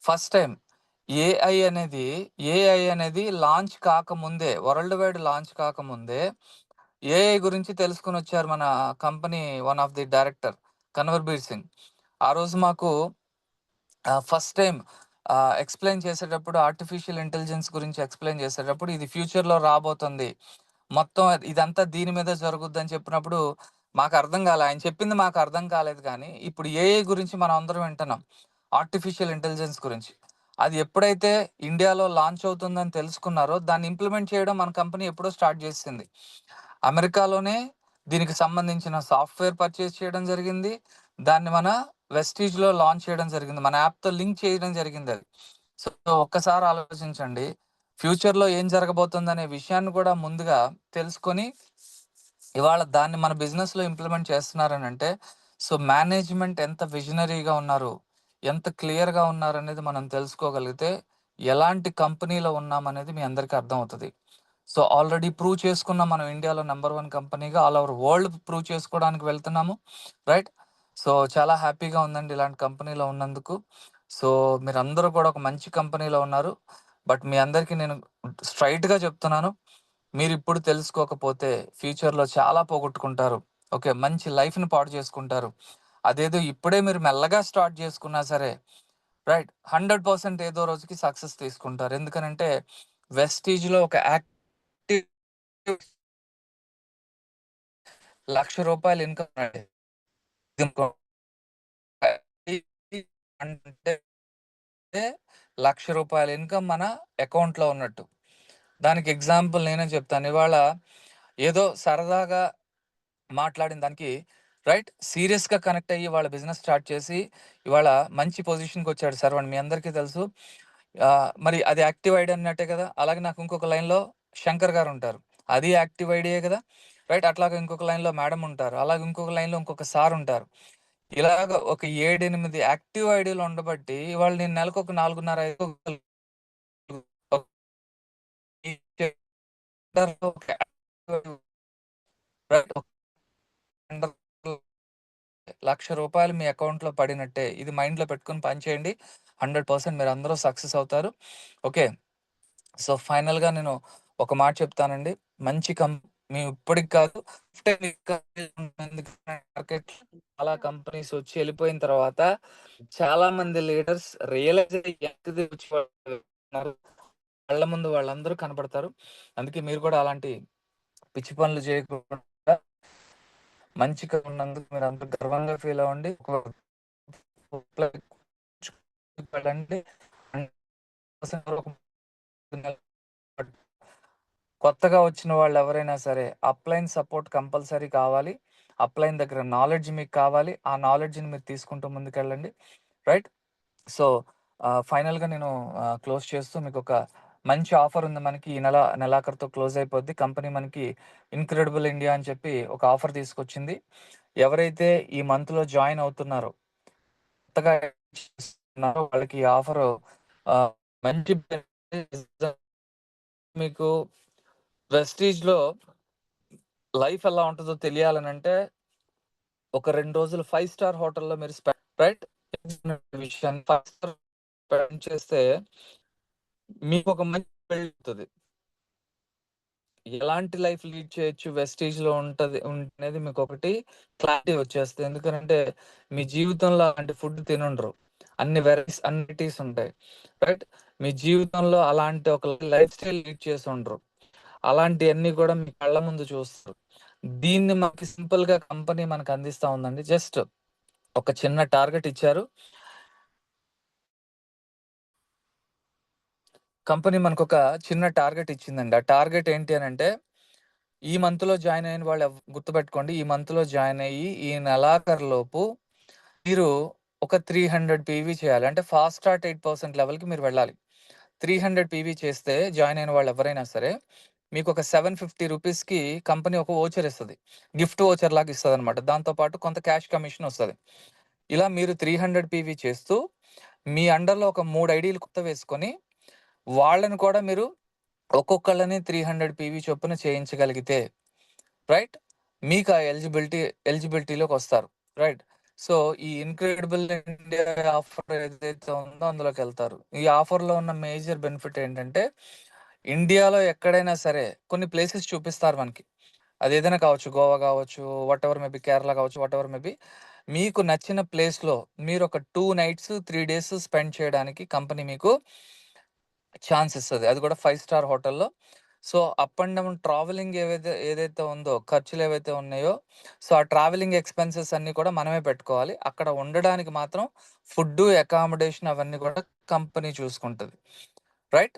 ఫస్ట్ టైం ఏఐ అనేది లాంచ్ కాకముందే, వరల్డ్ వైడ్ లాంచ్ కాకముందే ఏఐ గురించి తెలుసుకొనొచ్చారు మన company one of the director Kanwarbir Singh. ఆ రోజు మాకు ఫస్ట్ టైం ఎక్స్‌ప్లెయిన్ చేసేటప్పుడు, ఆర్టిఫిషియల్ ఇంటెలిజెన్స్ గురించి ఎక్స్‌ప్లెయిన్ చేసేటప్పుడు, ఇది ఫ్యూచర్‌లో రాబోతుంది, మొత్తం ఇదంతా దీని మీద జరుగుద్దని చెప్పినప్పుడు మాకు అర్థం కాలే. ఆయన చెప్పింది మాకు అర్థం కాలేదు కానీ, ఇప్పుడు ఏఐ గురించి మనం అందరం వింటున్నాం, ఆర్టిఫిషియల్ ఇంటెలిజెన్స్ గురించి. అది ఎప్పుడైతే ఇండియాలో లాంచ్ అవుతుందని తెలుసుకున్నారో, దాన్ని ఇంప్లిమెంట్ చేయడం మన కంపెనీ ఎప్పుడో స్టార్ట్ చేసింది. అమెరికాలోనే దీనికి సంబంధించిన సాఫ్ట్‌వేర్ పర్చేజ్ చేయడం జరిగింది. దాన్ని మన వెస్టీజ్‌లో లాంచ్ చేయడం జరిగింది. మన యాప్‌తో లింక్ చేయడం జరిగింది అది. సో ఒక్కసారి ఆలోచించండి, ఫ్యూచర్‌లో ఏం జరగబోతుందనే విషయాన్ని కూడా ముందుగా తెలుసుకొని ఇవాళ దాన్ని మన బిజినెస్‌లో ఇంప్లిమెంట్ చేస్తున్నారనంటే, సో మేనేజ్‌మెంట్ ఎంత విజనరీగా ఉన్నారు, ఎంత క్లియర్‌గా ఉన్నారనేది మనం తెలుసుకోగలిగితే, ఎలాంటి కంపెనీలో ఉన్నామనేది మీ అందరికీ అర్థమవుతది. సో ఆల్రెడీ ప్రూవ్ చేసుకున్నాం, మనం ఇండియాలో నంబర్ 1 కంపెనీగా ఆల్ ఓవర్ వరల్డ్ ప్రూవ్ చేసుకోవడానికి వెళ్తున్నాము. రైట్? సో చాలా హ్యాపీగా ఉందండి ఇలాంటి కంపెనీలో ఉన్నందుకు. సో మీరందరూ కూడా ఒక మంచి కంపెనీలో ఉన్నారు. బట్ మీ అందరికీ నేను స్ట్రెయిట్‌గా చెప్తున్నాను, మీరిప్పుడు తెలుసుకోకపోతే ఫ్యూచర్‌లో చాలా పోగొట్టుకుంటారు. ఓకే, మంచి లైఫ్‌ని పాడు చేసుకుంటారు. అదేదో ఇప్పుడే మీరు మెల్లగా స్టార్ట్ చేసుకున్నా సరే, రైట్, 100% ఏదో రోజుకి సక్సెస్ తీసుకుంటారు. ఎందుకనంటే వెస్టీజ్‌లో ఒక యాక్టివ్ రూ. 1,00,000 ఇన్‌కమ్ అండి. అంటే రూ. 1,00,000 ఇన్‌కమ్ మన అకౌంట్‌లో ఉన్నట్టు. దానికి ఎగ్జాంపుల్ నేనే చెప్తాను. ఇవాళ ఏదో సరదాగా మాట్లాడిన దానికి, రైట్, సీరియస్‌గా కనెక్ట్ అయ్యి వాళ్ళ బిజినెస్ స్టార్ట్ చేసి ఇవాళ మంచి పొజిషన్‌కి వచ్చాడు శరవణ్, మీ అందరికీ తెలుసు. మరి అది యాక్టివ్ ఐడి అన్నట్టే కదా. అలాగే నాకు ఇంకొక లైన్‌లో శంకర్ గారు ఉంటారు, అది యాక్టివ్ ఐడియే కదా. రైట్, అట్లాగే ఇంకొక లైన్‌లో మేడం ఉంటారు, అలాగే ఇంకొక లైన్‌లో ఇంకొక సార్ ఉంటారు. ఇలాగ ఒక 7, 8 యాక్టివ్ ఐడీలు ఉండబట్టి ఇవాళ నేను నెలకు ఒక 4.5, 5 లక్ష ₹1,00,000 మీ అకౌంట్‌లో పడినట్టే. ఇది మైండ్‌లో పెట్టుకొని పని చేయండి. 100% మీరందరూ సక్సెస్ అవుతారు. ఓకే. సో, ఫైనల్‌గా నేను ఒక మాట చెప్తానండి. మంచి మీ ఇప్పటికి కాదు మార్కెట్‌లో చాలా కంపెనీస్ వచ్చి వెళ్ళిపోయిన తర్వాత చాలామంది లీడర్స్ రియలైజ్ అయ్యి వెనక్కి తిరిగి ఉన్నారు. కళ్ళ ముందు వాళ్ళందరూ కనపడతారు. అందుకే మీరు కూడా అలాంటి పిచ్చి పనులు చేయకుండా మంచిగా ఉన్నందుకు మీరందరూ గర్వంగా ఫీల్ అవ్వండి. వెళ్ళండి. 100% కొత్తగా వచ్చిన వాళ్ళు ఎవరైనా సరే అప్లైన్ సపోర్ట్ కంపల్సరీ కావాలి. అప్లైన్ దగ్గర నాలెడ్జ్ మీకు కావాలి. ఆ నాలెడ్జ్‌ని మీరు తీసుకుంటూ ముందుకెళ్ళండి. రైట్? సో, ఫైనల్‌గా నేను క్లోజ్ చేస్తూ మీకొక మంచి ఆఫర్ ఉంది మనకి. ఈ నెలాఖరుతో క్లోజ్ అయిపోద్ది. కంపెనీ మనకి ఇన్‌క్రెడిబుల్ ఇండియా అని చెప్పి ఒక ఆఫర్ తీసుకొచ్చింది. ఎవరైతే ఈ మంత్‌లో జాయిన్ అవుతున్నారో, కొత్తగా చేస్తున్నారో వాళ్ళకి ఈ ఆఫరు మంచి మీకు వెస్టీజ్‌లో లైఫ్ ఎలా ఉంటదో తెలియాలనంటే, ఒక 2 రోజులు 5 స్టార్ హోటల్‌లో మీరు రైట్? విషయాన్ని 5 స్టార్ స్పెండ్ చేస్తే మీకొక మంచి పెరుగుతది. ఎలాంటి లైఫ్ లీడ్ చేయొచ్చు, వెస్టీజ్‌లో అనేది మీకొకటి క్లారిటీ వచ్చేస్తది. ఎందుకనంటే, మీ జీవితంలో అలాంటి ఫుడ్ తినుండరు. అన్ని వెరైటీస్ ఉంటాయి. రైట్? మీ జీవితంలో అలాంటి ఒక లైఫ్ స్టైల్ లీడ్ చేసుండరు. అలాంటియన్నీ కూడా మీ కళ్ళ ముందు చూస్తారు. దీన్ని మనకి సింపుల్‌గా కంపెనీ మనకు అందిస్తా ఉందండి. జస్ట్ ఒక చిన్న టార్గెట్ ఇచ్చారు. కంపెనీ మనకొక చిన్న టార్గెట్ ఇచ్చిందండి. ఆ టార్గెట్ ఏంటి అనంటే, ఈ మంత్‌లో జాయిన్ అయిన వాళ్ళు గుర్తుపెట్టుకోండి. ఈ మంత్‌లో జాయిన్ అయ్యి, ఈ నెలాఖరులోపు మీరు ఒక 300 పీవీ చేయాలి. అంటే ఫాస్ట్ స్టార్ట్ 8% లెవెల్‌కి మీరు వెళ్ళాలి. 300 పీవీ చేస్తే జాయిన్ అయిన వాళ్ళు ఎవరైనా సరే, మీకొక ₹750కి కంపెనీ ఒక వోచర్ ఇస్తది. గిఫ్ట్ వోచర్ లాగా ఇస్తదనమాట. దాంతో పాటు కొంత క్యాష్ కమిషన్ ఒస్తది. ఇలా మీరు 300 పీవీ చేస్తూ, మీ అండర్‌లో ఒక 3 ఐడీలు వేసుకొని, వాళ్ళని కూడా మీరు ఒక్కొక్కళ్ళని 300 పీవీ చొప్పున చేయించగలిగితే, రైట్? మీకు ఆ ఎలిజిబిలిటీలోకొస్తారు. రైట్? సో, ఈ ఇన్‌క్రెడిబుల్ ఇండియా ఆఫర్ ఏదైతే ఉందో అందులోకెళ్తారు. ఈ ఆఫర్‌లో ఉన్న మేజర్ బెనిఫిట్ ఏంటంటే, ఇండియాలో ఎక్కడైనా సరే కొన్ని ప్లేసెస్ చూపిస్తారు మనకి. అదేదైనా కావచ్చు. గోవా కావచ్చు, వాటెవర్ మేబీ కేరళ కావచ్చు, వాటెవర్ మేబీ. మీకు నచ్చిన ప్లేస్‌లో మీరొక 2 నైట్స్, 3 డేస్ స్పెండ్ చేయడానికి కంపెనీ మీకు ఛాన్స్ ఇస్తది. అది కూడా 5 స్టార్ హోటల్‌లో. So, up and down travelling ఏదైతే ఉందో, ఖర్చులేవైతే ఉన్నాయో, సో, ఆ ట్రావెలింగ్ ఎక్స్‌పెన్సెస్ అన్నీ కూడా మనమే పెట్టుకోవాలి. అక్కడ ఉండడానికి మాత్రం ఫుడ్డు, అకామిడేషన్ అవన్నీ కూడా కంపెనీ చూసుకుంటది. రైట్?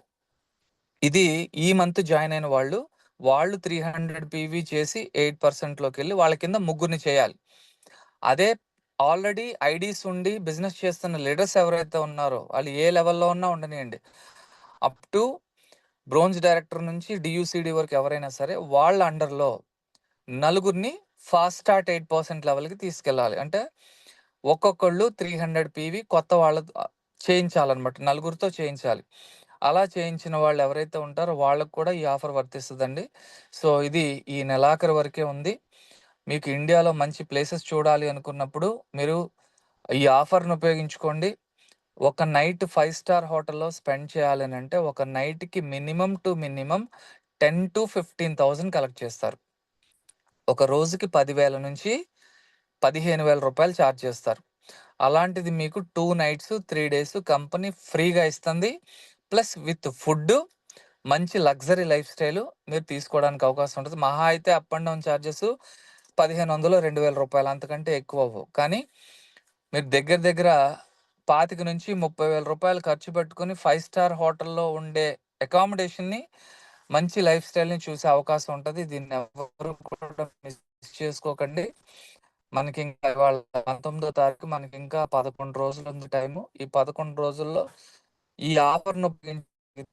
ఇది ఈ మంత్ జాయిన్ అయిన వాళ్ళు 300 పీవీ చేసి 8%లోకెళ్ళి వాళ్ళ కింద ముగ్గురిని చేయాలి. అదే ఆల్రెడీ ఐడీస్ ఉండి బిజినెస్ చేస్తున్న లీడర్స్ ఎవరైతే ఉన్నారో, వాళ్ళు ఏ లెవెల్‌లో ఉన్నా ఉండనియండి. అప్ టు బ్రోంజ్ డైరెక్టర్ నుంచి డీయూసీడీ వరకు ఎవరైనా సరే, వాళ్ళ అండర్‌లో నలుగురిని ఫాస్ట్ స్టార్ట్ 8% లెవెల్‌కి తీసుకెళ్ళాలి. అంటే ఒక్కొక్కళ్ళు 300 పీవీ కొత్త వాళ్ళతో చేయించాలన్నమాట. నలుగురితో చేయించాలి. అలా చేయించిన వాళ్ళు ఎవరైతే ఉంటారో వాళ్ళకి కూడా ఈ ఆఫర్ వర్తిస్తదండి. సో, ఇది ఈ నెలాఖరు వరకే ఉంది. మీకు ఇండియాలో మంచి ప్లేసెస్ చూడాలి అనుకున్నప్పుడు మీరు ఈ ఆఫర్‌ని ఉపయోగించుకోండి. ఒక నైట్ 5 స్టార్ హోటల్‌లో స్పెండ్ చేయాలనంటే ఒక నైట్‌కి మినిమమ్ టు మినిమమ్ 10,000-15,000 కలెక్ట్ చేస్తారు. ఒక రోజుకి 10,000 నుంచి రూ. 15,000 చార్జ్ చేస్తారు. అలాంటిది మీకు 2 నైట్స్, 3 డేస్ కంపెనీ ఫ్రీగా ఇస్తుంది. ప్లస్ విత్ ఫుడ్డు, మంచి లగ్జరీ లైఫ్ స్టైలు మీరు తీసుకోవడానికి అవకాశం ఉంటది. మహా అయితే అప్ అండ్ డౌన్ చార్జెస్ రూ. 1,500, రూ. 2,000 అంతకంటే ఎక్కువవ్వవు. కానీ మీరు దగ్గర దగ్గర 25,000-30,000 ఖర్చు పెట్టుకొని 5 స్టార్ హోటల్‌లో ఉండే అకామిడేషన్‌ని, మంచి లైఫ్ స్టైల్‌ని చూసే అవకాశం ఉంటది. దీన్ని ఎవ్వరు కూడా మిస్ చేసుకోకండి. మనకింకా ఇవాళ 19థ్ తారీఖు మనకింకా 11 రోజులుంది టైము. ఈ 11 రోజుల్లో ఈ ఆఫర్‌ని ఉపయోగించి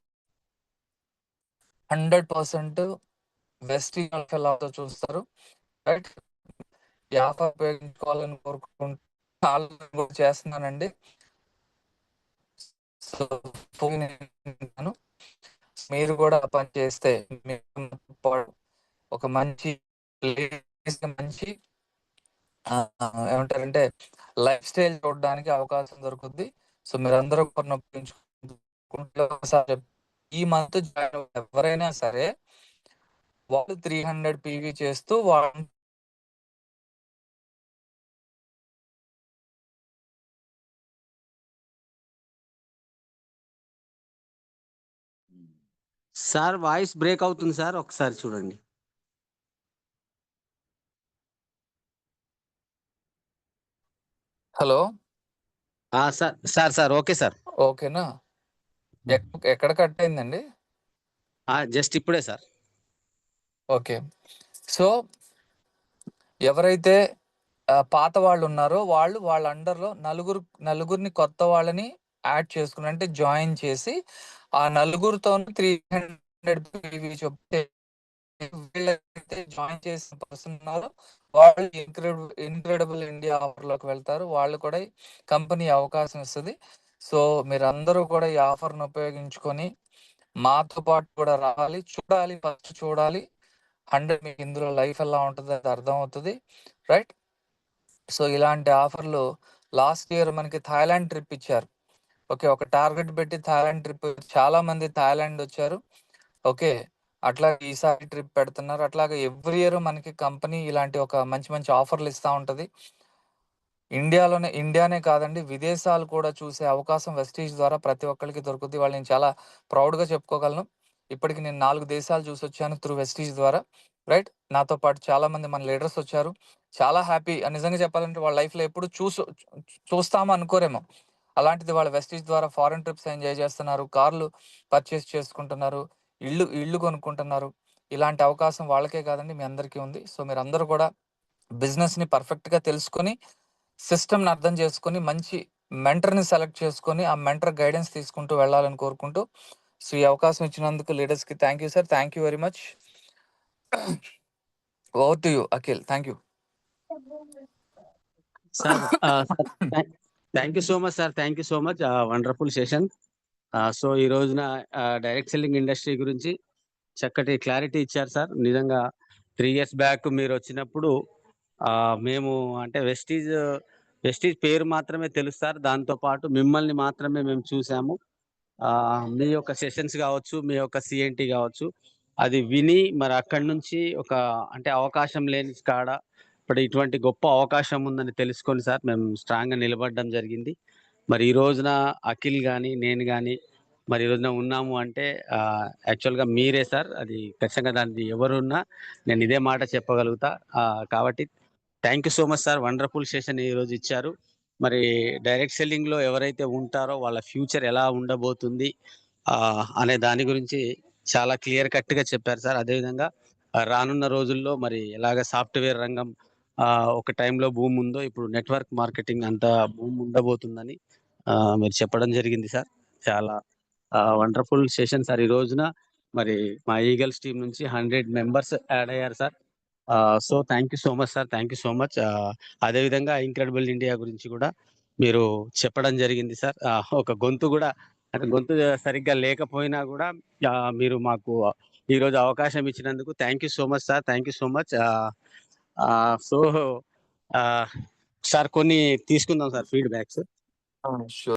100% వెస్టీజ్ ఎలా అవుతో చూస్తారు. రైట్? ఈ ఆఫర్ ఉపయోగించుకోవాలని కోరుకుంటూ ఆల్రెడీ కూడా చేస్తున్నానండి. సో, నేను మీరు కూడా ఆ పని చేస్తే మీకు ఒక మంచి ప్లేస్, మంచి ఏమంటారంటే లైఫ్ స్టైల్ చూడడానికి అవకాశం దొరుకుద్ది. సో మీరందరూ ఒకరిని ఉపయోగించుకుంటే ఒకసారి ఈ మంత్ జాయిన్ ఎవరైనా సరే వాళ్ళు 300 పీవీ చేస్తూ వాళ్ళు సార్ వాయిస్ బ్రేక్ అవుతుంది సార్, ఒకసారి చూడండి. Hello sir okay sir. ఓకేనా? ఎక్కడ కట్ అయిందండి? జస్ట్ ఇప్పుడే సార్. ఓకే. సో ఎవరైతే పాత వాళ్ళు ఉన్నారో వాళ్ళ అండర్లో నలుగురిని కొత్త వాళ్ళని యాడ్ చేసుకుని అంటే జాయిన్ చేసి ఆ నలుగురితో 300 పీవీ చెప్తే వీళ్ళైతే జాయిన్ చేసిన పర్సన్ ఉన్నారో వాళ్ళు ఇన్క్రెడిబుల్ ఇండియా ఆఫర్లోకి వెళ్తారు. వాళ్ళు కూడా కంపెనీ అవకాశం ఇస్తుంది. సో మీరందరూ కూడా ఈ ఆఫర్ను ఉపయోగించుకొని మాతో పాటు కూడా రావాలి, ఫస్ట్ చూడాలి. 100 మీకు ఇందులో లైఫ్ ఎలా ఉంటుందో అది అర్థం అవుతుంది, రైట్? సో ఇలాంటి ఆఫర్లు లాస్ట్ ఇయర్ మనకి థాయిలాండ్ ట్రిప్ ఇచ్చారు. ఓకే, ఒక టార్గెట్ పెట్టి థాయిలాండ్ ట్రిప్ చాలా మంది థాయిలాండ్ వచ్చారు. ఓకే, అట్లా ఈసారి ట్రిప్ పెడుతున్నారు. అట్లాగే ఎవ్రీ ఇయర్ మనకి కంపెనీ ఇలాంటి ఒక మంచి మంచి ఆఫర్లు ఇస్తూ ఉంటుంది. ఇండియానే కాదండి, విదేశాలు కూడా చూసే అవకాశం వెస్టీజ్ ద్వారా ప్రతి ఒక్కరికి దొరుకుతుంది. వాళ్ళు నేను చాలా ప్రౌడ్గా చెప్పుకోగలను. ఇప్పటికి నేను 4 దేశాలు చూసి వచ్చాను త్రూ వెస్టీజ్ ద్వారా, రైట్? నాతో పాటు చాలా మంది మన లీడర్స్ వచ్చారు. చాలా హ్యాపీ. నిజంగా చెప్పాలంటే వాళ్ళ లైఫ్లో ఎప్పుడు చూస్తామో అనుకోరేమో, అలాంటిది వాళ్ళ వెస్టీజ్ ద్వారా ఫారెన్ ట్రిప్స్ ఎంజాయ్ చేస్తున్నారు, కార్లు పర్చేస్ చేసుకుంటున్నారు, ఇళ్ళు కొనుక్కుంటున్నారు. ఇలాంటి అవకాశం వాళ్ళకే కాదండి, మీ అందరికీ ఉంది. సో మీరు అందరూ కూడా బిజినెస్ని పర్ఫెక్ట్గా తెలుసుకొని సిస్టమ్ని అర్థం చేసుకొని మంచి మెంటర్ని సెలెక్ట్ చేసుకొని ఆ మెంటర్ గైడెన్స్ తీసుకుంటూ వెళ్ళాలని కోరుకుంటూ, సో ఈ అవకాశం ఇచ్చినందుకు లీడర్స్కి thank you sir. Thank you very much. Over to you Akhil. Thank you sir. Thank you so much sir, thank you so much. Wonderful session. So ఈ రోజున డైరెక్ట్ సెల్లింగ్ ఇండస్ట్రీ గురించి చక్కటి క్లారిటీ ఇచ్చారు సార్. నిజంగా 3 years బ్యాక్ మీరు వచ్చినప్పుడు మేము అంటే వెస్టీజ్ పేరు మాత్రమే తెలుసు సార్. దాంతో పాటు మిమ్మల్ని మాత్రమే మేము చూసాము. మీ యొక్క సెషన్స్ కావచ్చు, మీ యొక్క సిఎన్టీ కావచ్చు, అది విని మరి అక్కడి నుంచి ఒక అంటే అవకాశం లేని కాడ ఇప్పుడు ఇటువంటి గొప్ప అవకాశం ఉందని తెలుసుకొని సార్ మేము స్ట్రాంగ్గా నిలబడడం జరిగింది. మరి ఈ రోజున అఖిల్ కానీ నేను కానీ మరి ఈ రోజున ఉన్నాము అంటే యాక్చువల్గా మీరే సార్. అది ఖచ్చితంగా దాన్ని ఎవరున్నా నేను ఇదే మాట చెప్పగలుగుతా. కాబట్టి thank you so much sir. Wonderful session ఈరోజు ఇచ్చారు. మరి డైరెక్ట్ సెల్లింగ్లో ఎవరైతే ఉంటారో వాళ్ళ ఫ్యూచర్ ఎలా ఉండబోతుంది అనే దాని గురించి చాలా క్లియర్ కట్గా చెప్పారు సార్. అదేవిధంగా రానున్న రోజుల్లో మరి ఎలాగ సాఫ్ట్వేర్ రంగం ఒక టైంలో భూమి ఉందో ఇప్పుడు నెట్వర్క్ మార్కెటింగ్ అంత భూమి ఉండబోతుందని మీరు చెప్పడం జరిగింది సార్. చాలా వండర్ఫుల్ సెషన్ సార్. ఈ రోజున మరి మా ఈగల్స్ టీం నుంచి 100 మెంబర్స్ యాడ్ అయ్యారు sir. So thank you so much sir, thank you so much. అదేవిధంగా ఇంక్రెడిబుల్ ఇండియా గురించి కూడా మీరు చెప్పడం జరిగింది సార్. ఒక గొంతు కూడా అంటే గొంతు సరిగ్గా లేకపోయినా కూడా మీరు మాకు ఈరోజు అవకాశం ఇచ్చినందుకు thank you so much sir, thank you so much. So sir కొన్ని తీసుకుందాం సార్ ఫీడ్బ్యాక్స్. షూర్.